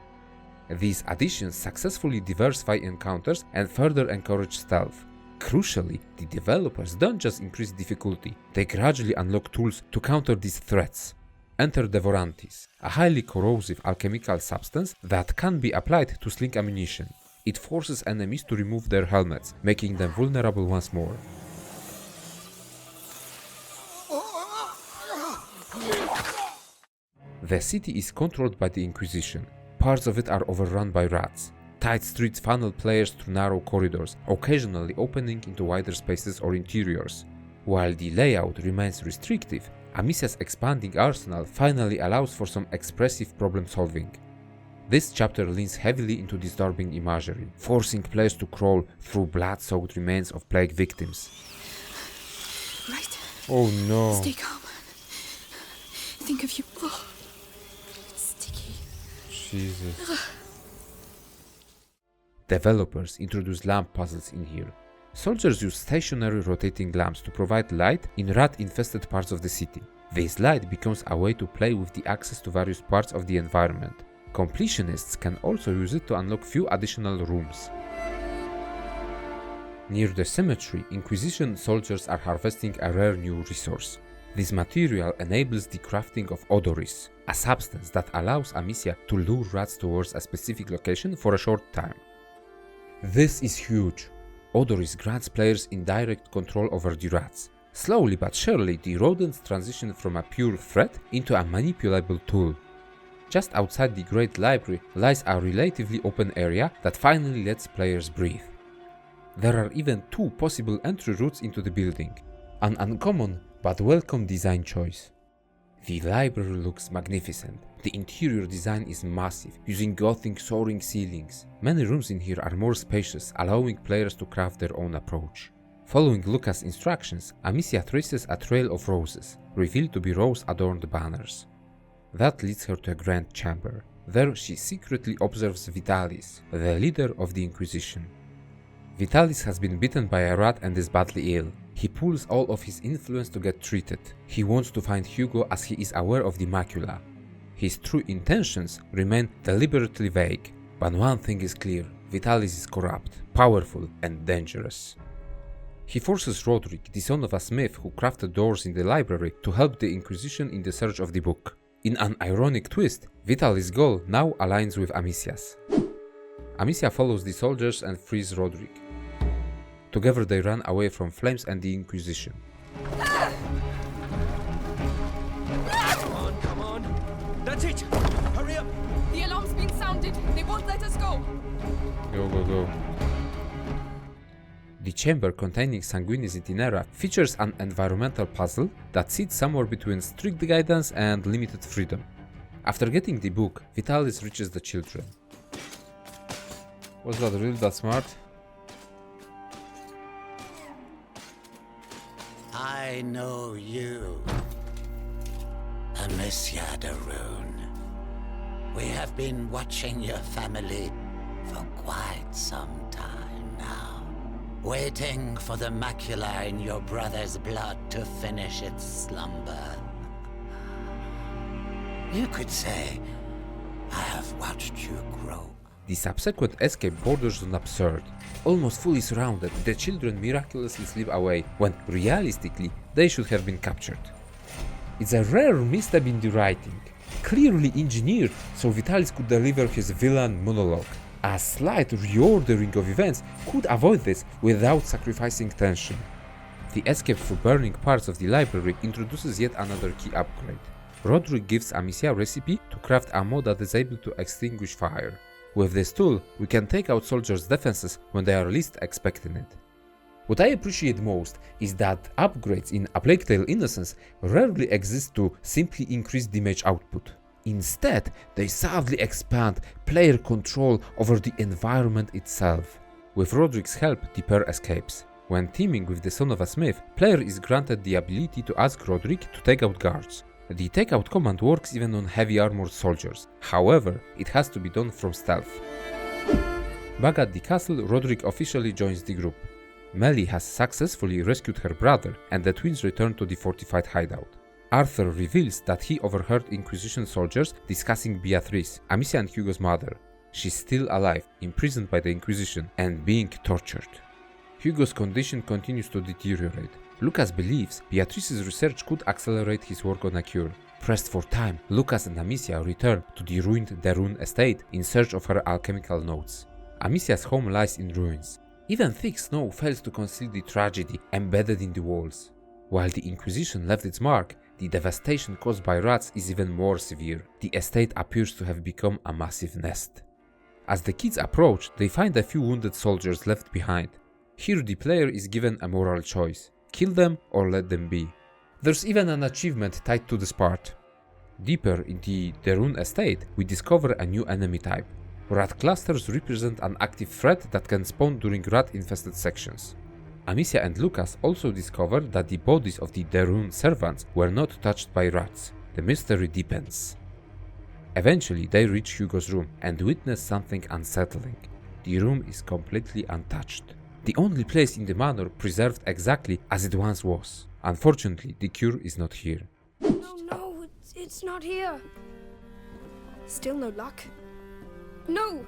These additions successfully diversify encounters and further encourage stealth. Crucially, the developers don't just increase difficulty, they gradually unlock tools to counter these threats. Enter Devorantis, a highly corrosive alchemical substance that can be applied to sling ammunition. It forces enemies to remove their helmets, making them vulnerable once more. The city is controlled by the Inquisition. Parts of it are overrun by rats. Tight streets funnel players through narrow corridors, occasionally opening into wider spaces or interiors. While the layout remains restrictive, Amicia's expanding arsenal finally allows for some expressive problem solving. This chapter leans heavily into disturbing imagery, forcing players to crawl through blood-soaked remains of plague victims. Right. Oh no. Stay calm. Think of you. Oh. It's sticky. Jesus. Developers introduce lamp puzzles in here. Soldiers use stationary rotating lamps to provide light in rat-infested parts of the city. This light becomes a way to play with the access to various parts of the environment. Completionists can also use it to unlock few additional rooms. Near the cemetery, Inquisition soldiers are harvesting a rare new resource. This material enables the crafting of odoris, a substance that allows Amicia to lure rats towards a specific location for a short time. This is huge. Odoris grants players indirect control over the rats. Slowly but surely, the rodents transition from a pure threat into a manipulable tool. Just outside the Great Library lies a relatively open area that finally lets players breathe. There are even two possible entry routes into the building, an uncommon but welcome design choice. The library looks magnificent. The interior design is massive, using Gothic soaring ceilings. Many rooms in here are more spacious, allowing players to craft their own approach. Following Lucas' instructions, Amicia traces a trail of roses, revealed to be rose-adorned banners. That leads her to a grand chamber. There she secretly observes Vitalis, the leader of the Inquisition. Vitalis has been bitten by a rat and is badly ill. He pulls all of his influence to get treated. He wants to find Hugo as he is aware of the macula. His true intentions remain deliberately vague, but one thing is clear: Vitalis is corrupt, powerful, and dangerous. He forces Roderick, the son of a smith who crafted doors in the library, to help the Inquisition in the search of the book. In an ironic twist, Vitalis' goal now aligns with Amicia's. Amicia follows the soldiers and frees Roderick. Together they run away from flames and the Inquisition. Come on! That's it! Hurry up! The alarm's been sounded. They won't let us go. Go. The chamber containing Sanguinis Itinera features an environmental puzzle that sits somewhere between strict guidance and limited freedom. After getting the book, Vitalis reaches the children. Was that really that smart? I know you, Amicia de Rune. We have been watching your family for quite some time now, waiting for the macula in your brother's blood to finish its slumber. You could say I have watched you grow. The subsequent escape borders on absurd. Almost fully surrounded, the children miraculously slip away, when realistically they should have been captured. It's a rare misstep in the writing, clearly engineered so Vitalis could deliver his villain monologue. A slight reordering of events could avoid this without sacrificing tension. The escape through burning parts of the library introduces yet another key upgrade. Roderick gives Amicia a recipe to craft ammo that is able to extinguish fire. With this tool, we can take out soldiers' defenses when they are least expecting it. What I appreciate most is that upgrades in A Plague Tale: Innocence rarely exist to simply increase damage output. Instead, they subtly expand player control over the environment itself. With Roderick's help, the pair escapes. When teaming with the son of a smith, player is granted the ability to ask Roderick to take out guards. The takeout command works even on heavy armored soldiers, however, it has to be done from stealth. Back at the castle, Roderick officially joins the group. Melly has successfully rescued her brother, and the twins return to the fortified hideout. Arthur reveals that he overheard Inquisition soldiers discussing Beatrice, Amicia and Hugo's mother. She's still alive, imprisoned by the Inquisition, and being tortured. Hugo's condition continues to deteriorate. Lucas believes Beatrice's research could accelerate his work on a cure. Pressed for time, Lucas and Amicia return to the ruined Derun estate in search of her alchemical notes. Amicia's home lies in ruins. Even thick snow fails to conceal the tragedy embedded in the walls. While the Inquisition left its mark, the devastation caused by rats is even more severe. The estate appears to have become a massive nest. As the kids approach, they find a few wounded soldiers left behind. Here the player is given a moral choice: kill them or let them be. There's even an achievement tied to this part. Deeper in the Derun estate, we discover a new enemy type. Rat clusters represent an active threat that can spawn during rat-infested sections. Amicia and Lucas also discover that the bodies of the Derun servants were not touched by rats. The mystery deepens. Eventually, they reach Hugo's room and witness something unsettling. The room is completely untouched. The only place in the manor preserved exactly as it once was. Unfortunately, the cure is not here. No, it's not here. Still no luck? No!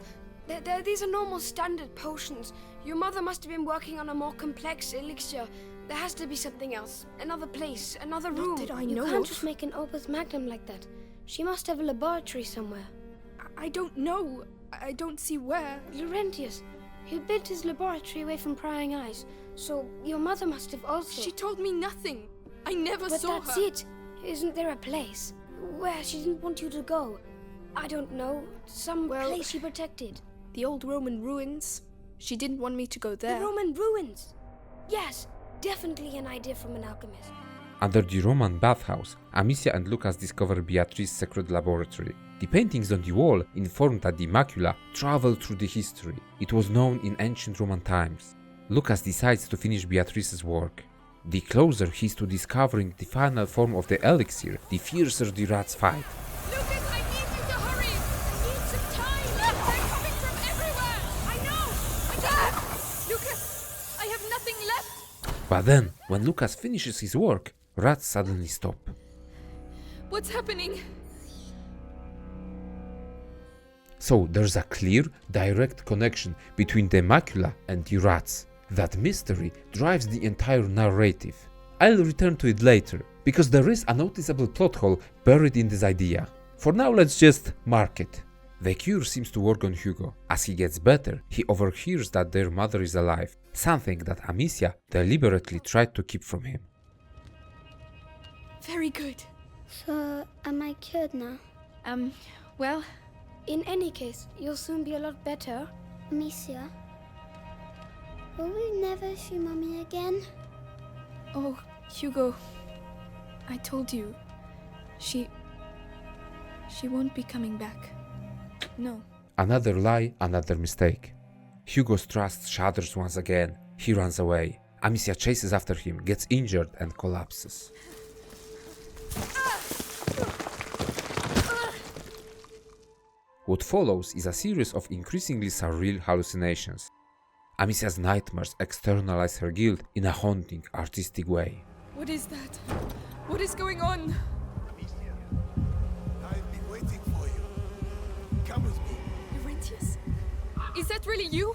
These are normal standard potions. Your mother must have been working on a more complex elixir. There has to be something else. Another place, another room. Not that I know You can't of. just make an opus magnum like that. She must have a laboratory somewhere. I don't know. I don't see where. Laurentius, he built his laboratory away from prying eyes, so your mother must have also. She told me nothing. I never But saw that's her. it. Isn't there a place where she didn't want you to go? I don't know. Some place she protected. The old Roman ruins. She didn't want me to go there. The Roman ruins. Yes, definitely an idea from an alchemist. Under the Roman bathhouse, Amicia and Lucas discover Beatrice's secret laboratory. The paintings on the wall inform that the macula traveled through the history. It was known in ancient Roman times. Lucas decides to finish Beatrice's work. The closer he is to discovering the final form of the elixir, the fiercer the rats fight. Lucas, I need you to hurry! I need some time! They're coming from everywhere! I know! I can't! Lucas, I have nothing left! But then, when Lucas finishes his work, rats suddenly stop. What's happening? So there's a clear, direct connection between the macula and the rats. That mystery drives the entire narrative. I'll return to it later, because there is a noticeable plot hole buried in this idea. For now, let's just mark it. The cure seems to work on Hugo. As he gets better, he overhears that their mother is alive, something that Amicia deliberately tried to keep from him. Very good. So, am I cured now? Well, In any case, you'll soon be a lot better. Amicia? Will we never see Mommy again? oh, Hugo, I told you, she won't be coming back. No. Another lie, another mistake. Hugo's trust shatters once again. He runs away. Amicia chases after him, gets injured and collapses. What follows is a series of increasingly surreal hallucinations. Amicia's nightmares externalize her guilt in a haunting, artistic way. What is that? What is going on? Amicia, I've been waiting for you. Come with me. Laurentius? Is that really you?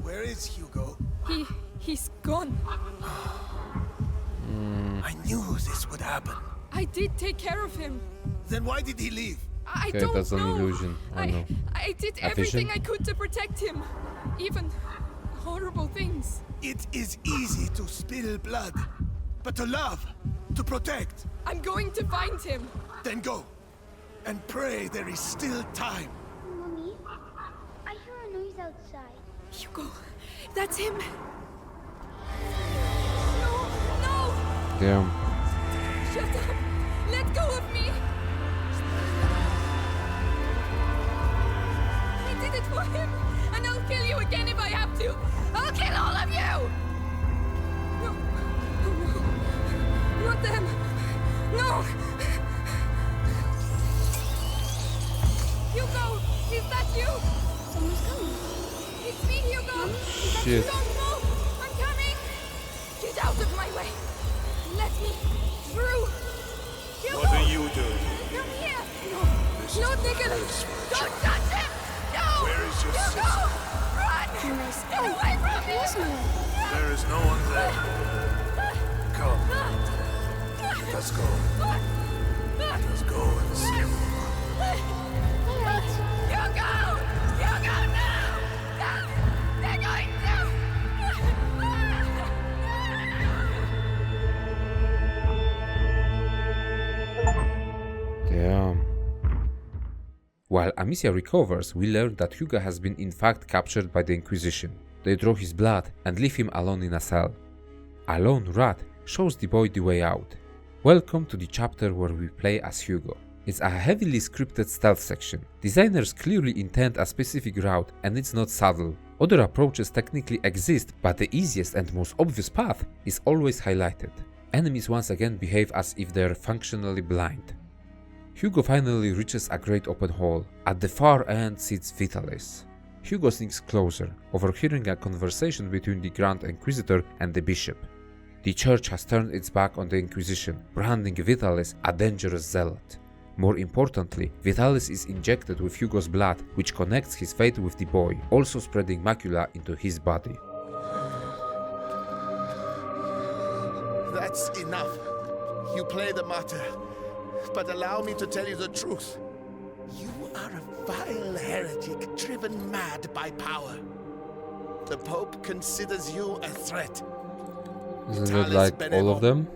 Where is Hugo? He's gone. I knew this would happen. I did take care of him. Then why did he leave? I Okay, don't that's an know. illusion. I know. I did A everything vision? I could to protect him. Even horrible things. It is easy to spill blood, but to love, to protect, I'm going to find him. then go. And pray there is still time. Mommy, I hear a noise outside. Hugo, that's him. No, no! Damn. Shut up! Let go of me! I did it for him, and I'll kill you again if I have to. I'll kill all of you! No, oh no, not them! No! Hugo, is that you? Someone's coming. It's me, Hugo! Shit. Don't move! I'm coming! Get out of my way! Let me through! Hugo! What are you doing? Come here! No, Nicholas! Don't touch him! No! Where is your Hugo! sister? Run! Get away from me! There is no one there. Come. Let's go. Let's go and see. Hugo! Hugo, no! No! They're going Damn. While Amicia recovers, we learn that Hugo has been in fact captured by the Inquisition. They draw his blood and leave him alone in a cell. A lone rat shows the boy the way out. Welcome to the chapter where we play as Hugo. It's a heavily scripted stealth section. Designers clearly intend a specific route and it's not subtle. Other approaches technically exist, but the easiest and most obvious path is always highlighted. Enemies once again behave as if they're functionally blind. Hugo finally reaches a great open hall. At the far end sits Vitalis. Hugo sneaks closer, overhearing a conversation between the Grand Inquisitor and the Bishop. The church has turned its back on the Inquisition, branding Vitalis a dangerous zealot. More importantly, Vitalis is injected with Hugo's blood, which connects his fate with the boy, also spreading macula into his body. That's enough. You play the martyr, but allow me to tell you the truth. You are a vile heretic driven mad by power. The Pope considers you a threat. Isn't it like all of them?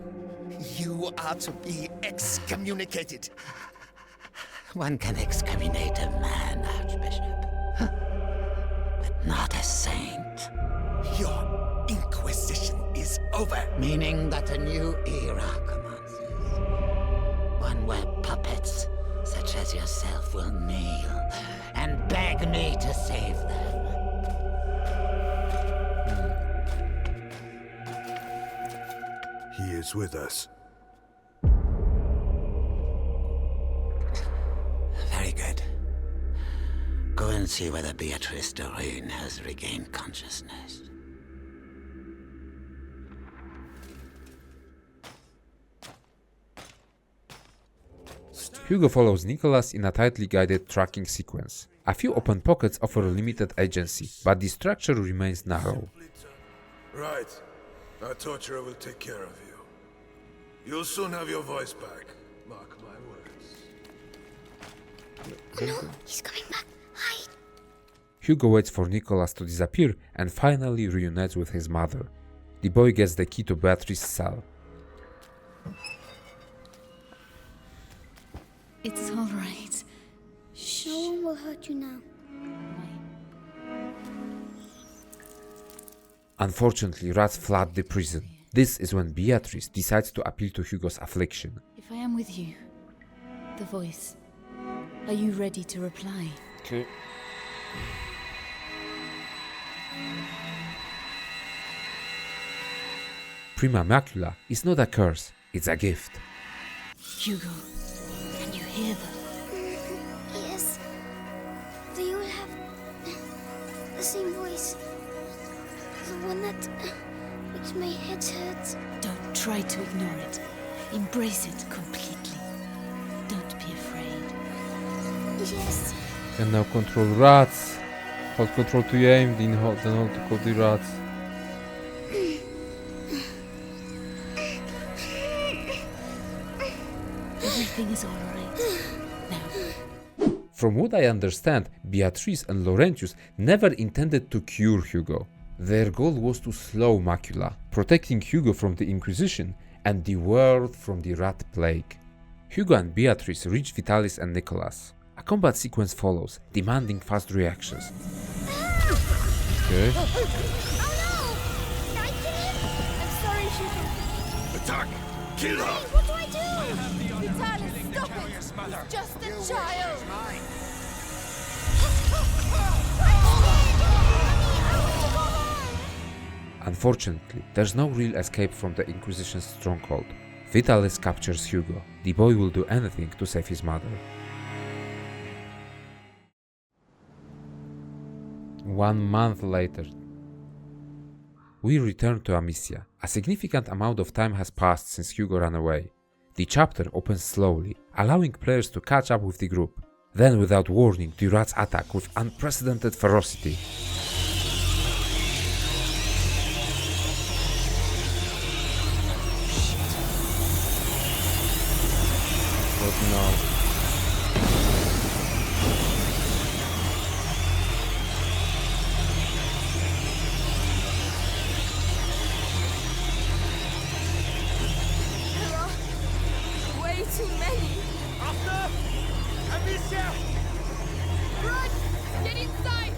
You are to be excommunicated. One can excommunicate a man, Archbishop, but not a saint. Your inquisition is over. Meaning that a new era commences. One where puppets such as yourself will kneel and beg me to save them. He is with us. Very good. Go and see whether Beatrice Doreen has regained consciousness. Hugo follows Nicholas in a tightly guided tracking sequence. A few open pockets offer limited agency, but the structure remains narrow. Right. Our torturer will take care of you. You'll soon have your voice back. Mark my words. No, he's coming back. Hide. Hugo waits for Nicholas to disappear and finally reunites with his mother. The boy gets the key to Beatrice's cell. It's all right. Shh. No one will hurt you now. Unfortunately, rats flood the prison. This is when Beatrice decides to appeal to Hugo's affliction. If I am with you, the voice, are you ready to reply? Okay. Prima Macula is not a curse, it's a gift. Hugo, can you hear them? Yes. They all have the same voice. The one that makes my head hurt. Don't try to ignore it. Embrace it completely. Don't be afraid. Yes. Can now control rats. Hold control to aim, then hold to call the rats. Everything is all right. Now, From what I understand, Beatrice and Laurentius never intended to cure Hugo. Their goal was to slow Macula, protecting Hugo from the Inquisition and the world from the rat plague. Hugo and Beatrice reach Vitalis and Nicholas. A combat sequence follows, demanding fast reactions. Okay. I'm sorry, Hugo. Attack! Kill her! What do I do? Vitalis, stop it! He's just a child! Unfortunately, there's no real escape from the Inquisition's stronghold. Vitalis captures Hugo. The boy will do anything to save his mother. 1 month later, we return to Amicia. A significant amount of time has passed since Hugo ran away. The chapter opens slowly, allowing players to catch up with the group. Then, without warning, the rats attack with unprecedented ferocity. What now? There are way too many. After! Amicia! Run! Get inside!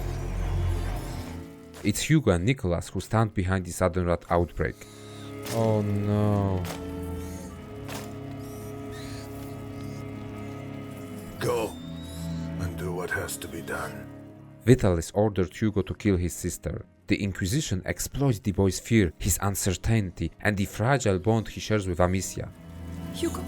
It's Hugo and Nicholas who stand behind the sudden rat outbreak. Oh no. Go and do what has to be done. Vitalis ordered Hugo to kill his sister. The Inquisition exploits the boy's fear, his uncertainty, and the fragile bond he shares with Amicia. Hugo.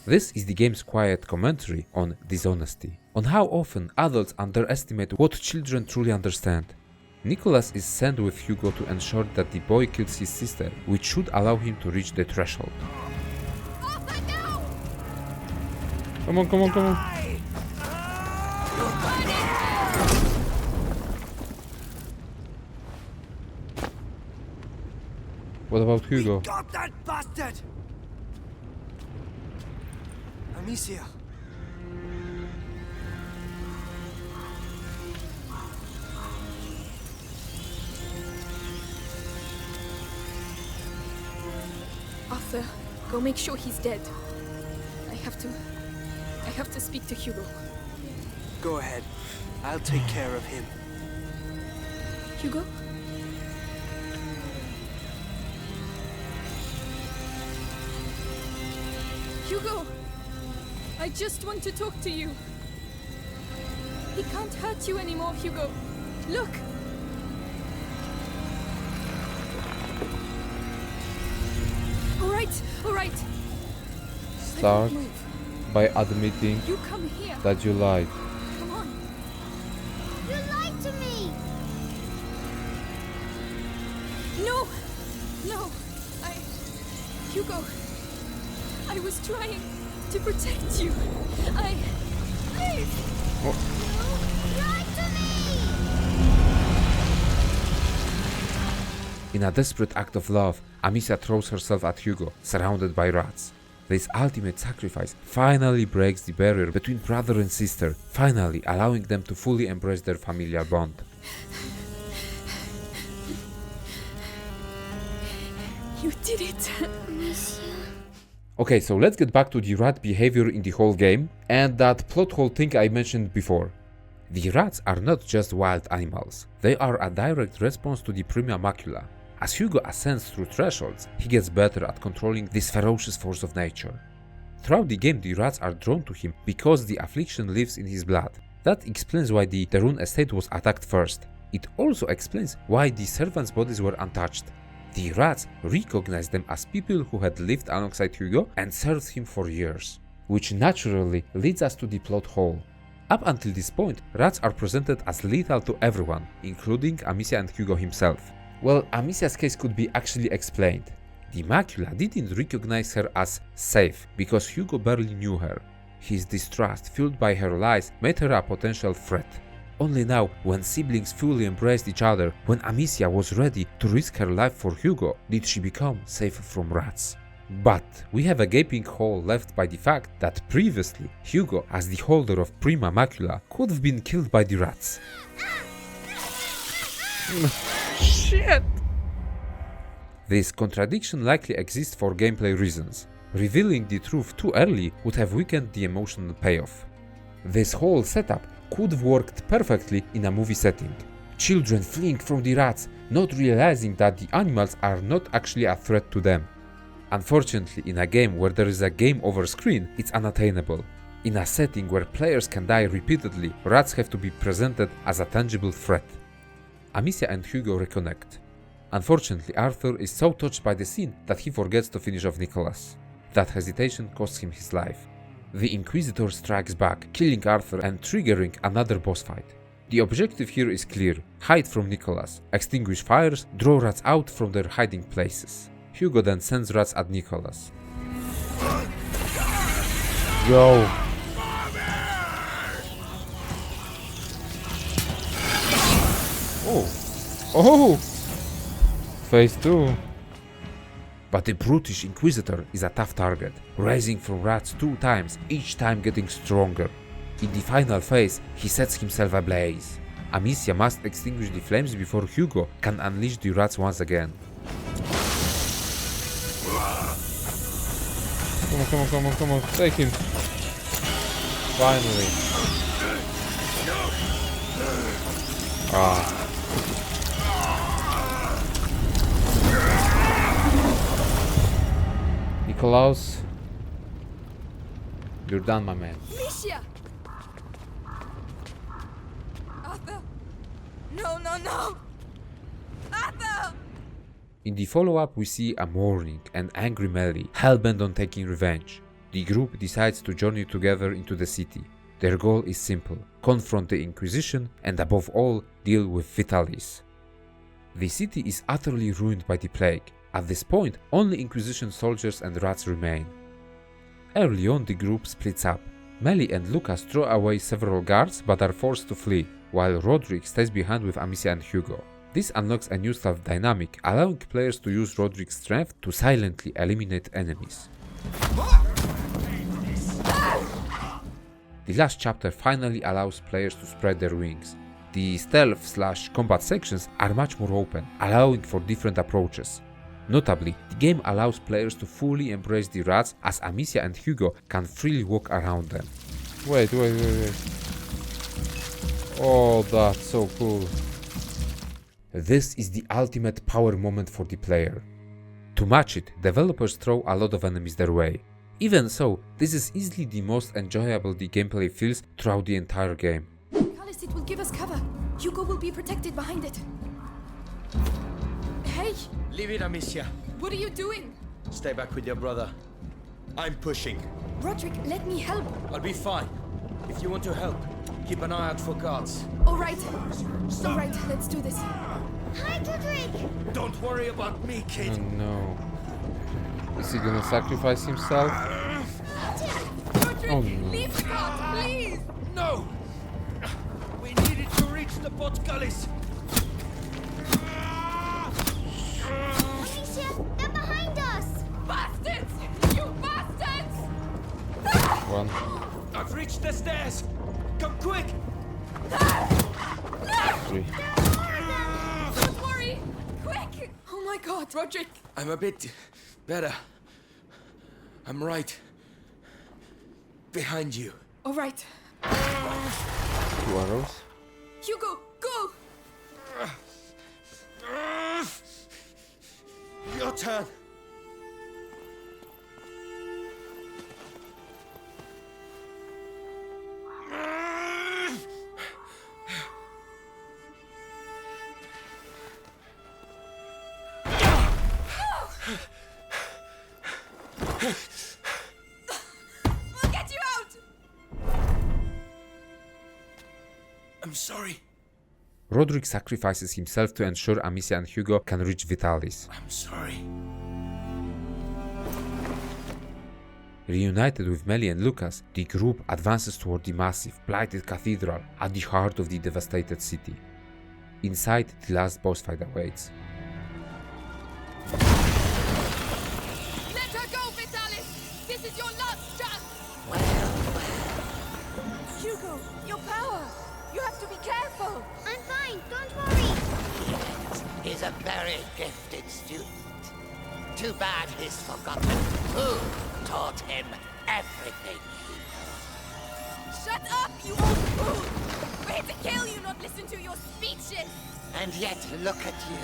This is the game's quiet commentary on dishonesty, on how often adults underestimate what children truly understand. Nicholas is sent with Hugo to ensure that the boy kills his sister, which should allow him to reach the threshold. Arthur, no! Come on, come on, come on. What about Hugo? Got that bastard! Amicia. Arthur, go make sure he's dead. I have to speak to Hugo. Go ahead. I'll take care of him. Hugo? Hugo! I just want to talk to you. He can't hurt you anymore, Hugo. Look! All right. Start by admitting You come here. that you lied. Come on. You lied to me! No! Hugo, I was trying to protect you. Please! You lied to me! In a desperate act of love, Amicia throws herself at Hugo, surrounded by rats. This ultimate sacrifice finally breaks the barrier between brother and sister, finally allowing them to fully embrace their familial bond. You did it! Okay, so let's get back to the rat behavior in the whole game and that plot hole thing I mentioned before. The rats are not just wild animals, they are a direct response to the Prima Macula. As Hugo ascends through thresholds, he gets better at controlling this ferocious force of nature. Throughout the game, the rats are drawn to him because the affliction lives in his blood. That explains why the Terun estate was attacked first. It also explains why the servants' bodies were untouched. The rats recognized them as people who had lived alongside Hugo and served him for years. Which naturally leads us to the plot hole. Up until this point, rats are presented as lethal to everyone, including Amicia and Hugo himself. Well, Amicia's case could be actually explained. The Macula didn't recognize her as safe because Hugo barely knew her. His distrust, fueled by her lies, made her a potential threat. Only now, when siblings fully embraced each other, when Amicia was ready to risk her life for Hugo, did she become safe from rats. But we have a gaping hole left by the fact that previously Hugo, as the holder of Prima Macula, could have been killed by the rats. Shit! This contradiction likely exists for gameplay reasons. Revealing the truth too early would have weakened the emotional payoff. This whole setup could have worked perfectly in a movie setting. Children fleeing from the rats, not realizing that the animals are not actually a threat to them. Unfortunately, in a game where there is a game over screen, it's unattainable. In a setting where players can die repeatedly, rats have to be presented as a tangible threat. Amicia and Hugo reconnect. Unfortunately, Arthur is so touched by the scene that he forgets to finish off Nicholas. That hesitation costs him his life. The Inquisitor strikes back, killing Arthur and triggering another boss fight. The objective here is clear: hide from Nicholas, extinguish fires, draw rats out from their hiding places. Hugo then sends rats at Nicholas. Yo! Oh! Oh! Phase 2. But the brutish Inquisitor is a tough target, rising from rats 2 times, each time getting stronger. In the final phase, he sets himself ablaze. Amicia must extinguish the flames before Hugo can unleash the rats once again. Come on, take him. Finally. Nikolaus, you're done, my man. Misha! Arthur! No! Arthur! In the follow-up, we see a mourning and angry Melly, hell-bent on taking revenge. The group decides to journey together into the city. Their goal is simple: confront the Inquisition and, above all, deal with Vitalis. The city is utterly ruined by the plague. At this point, only Inquisition soldiers and rats remain. Early on, the group splits up. Melly and Lucas throw away several guards but are forced to flee, while Roderick stays behind with Amicia and Hugo. This unlocks a new stealth dynamic, allowing players to use Roderick's strength to silently eliminate enemies. The last chapter finally allows players to spread their wings. The stealth/combat sections are much more open, allowing for different approaches. Notably, the game allows players to fully embrace the rats, as Amicia and Hugo can freely walk around them. Wait. Oh, that's so cool. This is the ultimate power moment for the player. To match it, developers throw a lot of enemies their way. Even so, this is easily the most enjoyable the gameplay feels throughout the entire game. Alice, it will give us cover. Hugo will be protected behind it. Hey! Leave it, Amicia. What are you doing? Stay back with your brother. I'm pushing. Roderick, let me help. I'll be fine. If you want to help, keep an eye out for guards. Alright, let's do this. Hi, Roderick! Don't worry about me, kid. Oh no. Is he gonna sacrifice himself? Roderick, Oh no. leave the cart, please! No! We needed to reach the portcullis. Alicia, they're behind us! Bastards! You bastards! One. I've reached the stairs. Come quick! 3. Don't worry! Quick! Oh my god, Roderick! I'm a bit better. I'm right behind you. Alright. 2 arrows. Hugo, go! Your turn. We'll get you out! I'm sorry. Roderick sacrifices himself to ensure Amicia and Hugo can reach Vitalis. I'm sorry. Reunited with Melly and Lucas, the group advances toward the massive, blighted cathedral at the heart of the devastated city. Inside, the last boss fight awaits. Let her go! fine. Don't worry. Yes, he's a very gifted student. Too bad he's forgotten who taught him everything he knows. Shut up, you old fool! We're here to kill you, not listen to your speeches! And yet look at you,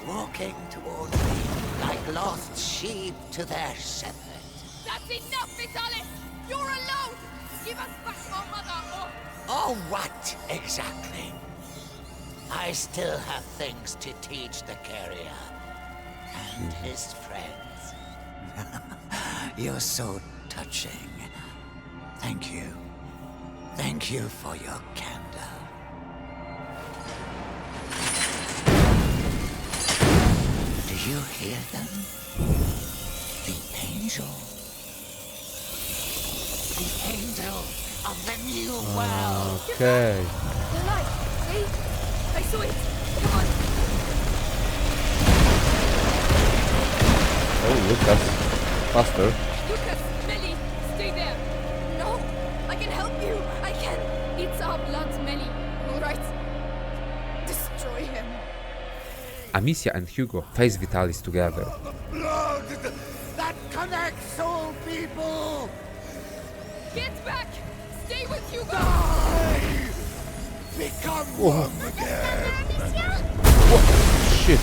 walking towards me like lost sheep to their shepherd. That's enough, Vitalis! You're alone! Give us back our mother, or... Oh, what exactly? I still have things to teach the carrier and his friends. You're so touching. Thank you. Thank you for your candor. Do you hear them? The angel. The angel of the new world. Okay. The light! See? I saw it! Come on! Oh, look, that's faster. Lucas! Melly! Stay there! No! I can help you! I can! It's our blood, Melly! Alright? Destroy him! Amicia and Hugo face Vitalis together. Blood that connects all people! Get back! Stay with Hugo! Die! Become one again! Shit!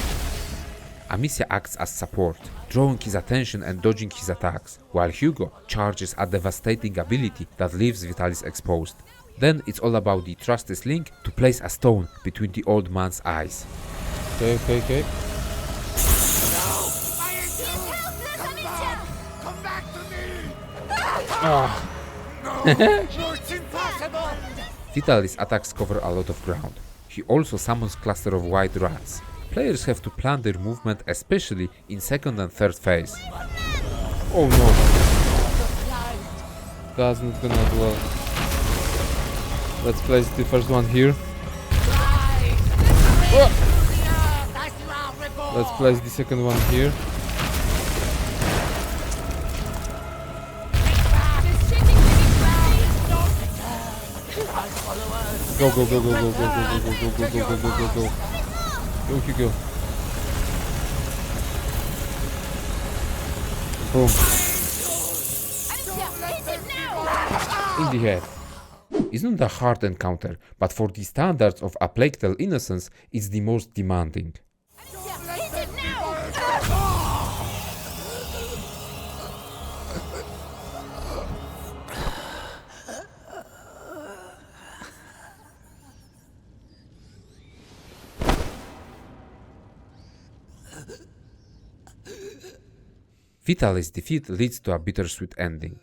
Amicia acts as support, drawing his attention and dodging his attacks, while Hugo charges a devastating ability that leaves Vitalis exposed. Then it's all about the trustless link to place a stone between the old man's eyes. Okay. No! My angel! Come back to me! No, it's impossible! Vitalis' attacks cover a lot of ground. He also summons cluster of white rats. Players have to plan their movement, especially in second and third phase. Oh no! That's not gonna do well. Let's place the first one here. Let's place the second one here. Go. Go, Hugo. Boom. In the head. It's not a hard encounter, but for the standards of A Plague Tale Innocence, it's the most demanding. Vitalis' defeat leads to a bittersweet ending.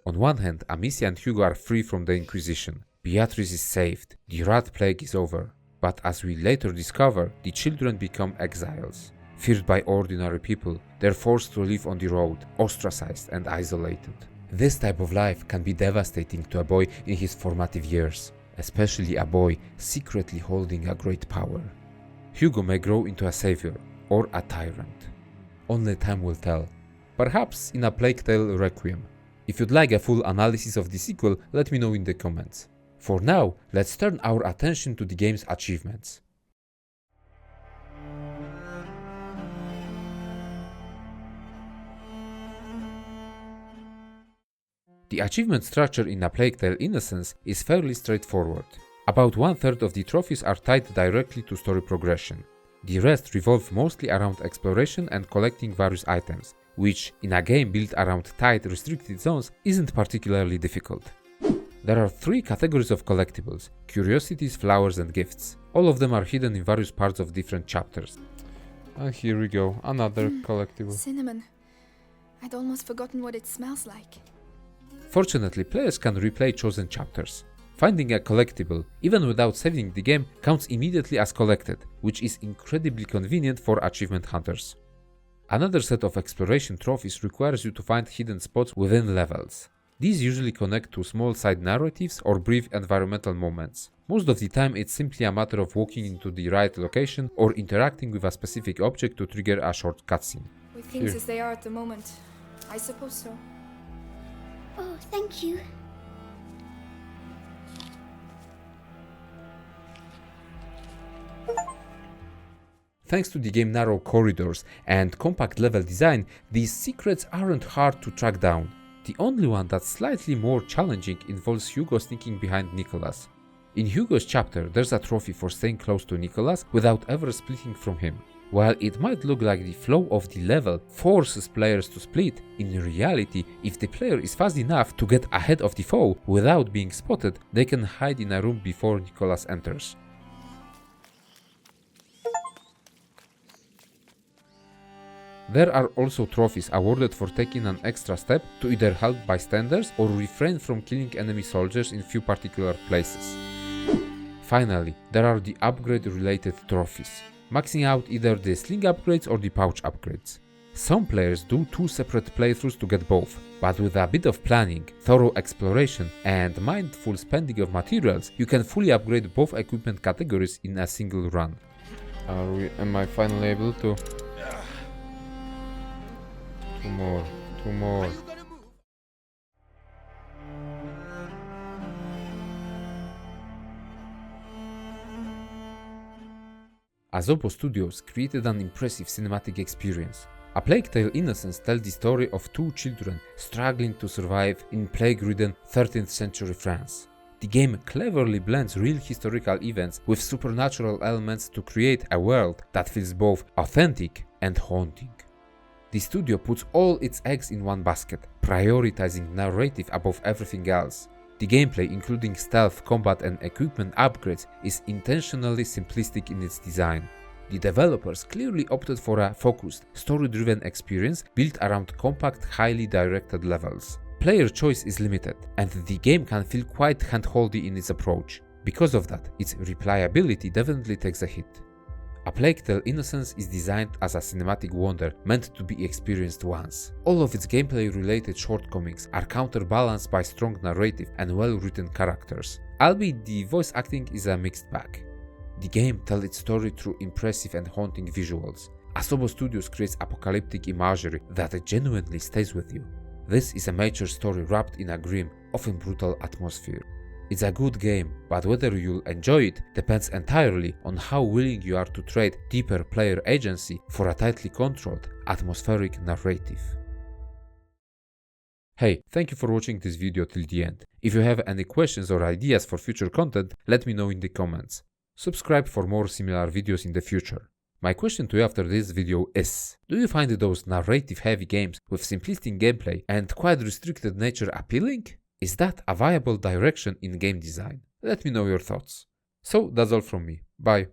On one hand, Amicia and Hugo are free from the Inquisition. Beatrice is saved. The rat plague is over. But as we later discover, the children become exiles. Feared by ordinary people, they're forced to live on the road, ostracized and isolated. This type of life can be devastating to a boy in his formative years, especially a boy secretly holding a great power. Hugo may grow into a savior or a tyrant. Only time will tell. Perhaps in A Plague Tale Requiem. If you'd like a full analysis of the sequel, let me know in the comments. For now, let's turn our attention to the game's achievements. The achievement structure in A Plague Tale Innocence is fairly straightforward. About 1/3 of the trophies are tied directly to story progression. The rest revolve mostly around exploration and collecting various items, which, in a game built around tight, restricted zones, isn't particularly difficult. There are 3 categories of collectibles: curiosities, flowers and gifts. All of them are hidden in various parts of different chapters. And here we go, another collectible. Cinnamon. I'd almost forgotten what it smells like. Fortunately, players can replay chosen chapters. Finding a collectible, even without saving the game, counts immediately as collected, which is incredibly convenient for achievement hunters. Another set of exploration trophies requires you to find hidden spots within levels. These usually connect to small side narratives or brief environmental moments. Most of the time it's simply a matter of walking into the right location or interacting with a specific object to trigger a short cutscene. With things as they are at the moment, I suppose so. Oh, thank you. Thanks to the game's narrow corridors and compact level design, these secrets aren't hard to track down. The only one that's slightly more challenging involves Hugo sneaking behind Nicholas. In Hugo's chapter, there's a trophy for staying close to Nicholas without ever splitting from him. While it might look like the flow of the level forces players to split, in reality, if the player is fast enough to get ahead of the foe without being spotted, they can hide in a room before Nicholas enters. There are also trophies awarded for taking an extra step to either help bystanders or refrain from killing enemy soldiers in few particular places. Finally, there are the upgrade-related trophies, maxing out either the sling upgrades or the pouch upgrades. Some players do 2 separate playthroughs to get both, but with a bit of planning, thorough exploration and mindful spending of materials, you can fully upgrade both equipment categories in a single run. Am I finally able to? Two more. Asobo Studios created an impressive cinematic experience. A Plague Tale: Innocence tells the story of 2 children struggling to survive in plague-ridden 13th century France. The game cleverly blends real historical events with supernatural elements to create a world that feels both authentic and haunting. The studio puts all its eggs in one basket, prioritizing narrative above everything else. The gameplay, including stealth, combat and equipment upgrades, is intentionally simplistic in its design. The developers clearly opted for a focused, story-driven experience built around compact, highly directed levels. Player choice is limited, and the game can feel quite hand-holdy in its approach. Because of that, its replayability definitely takes a hit. A Plague Tale: Innocence is designed as a cinematic wonder meant to be experienced once. All of its gameplay-related shortcomings are counterbalanced by strong narrative and well-written characters, albeit the voice acting is a mixed bag. The game tells its story through impressive and haunting visuals. Asobo Studios creates apocalyptic imagery that genuinely stays with you. This is a mature story wrapped in a grim, often brutal atmosphere. It's a good game, but whether you'll enjoy it depends entirely on how willing you are to trade deeper player agency for a tightly controlled, atmospheric narrative. Hey, thank you for watching this video till the end. If you have any questions or ideas for future content, let me know in the comments. Subscribe for more similar videos in the future. My question to you after this video is: do you find those narrative-heavy games with simplistic gameplay and quite restricted nature appealing? Is that a viable direction in game design? Let me know your thoughts. So that's all from me. Bye.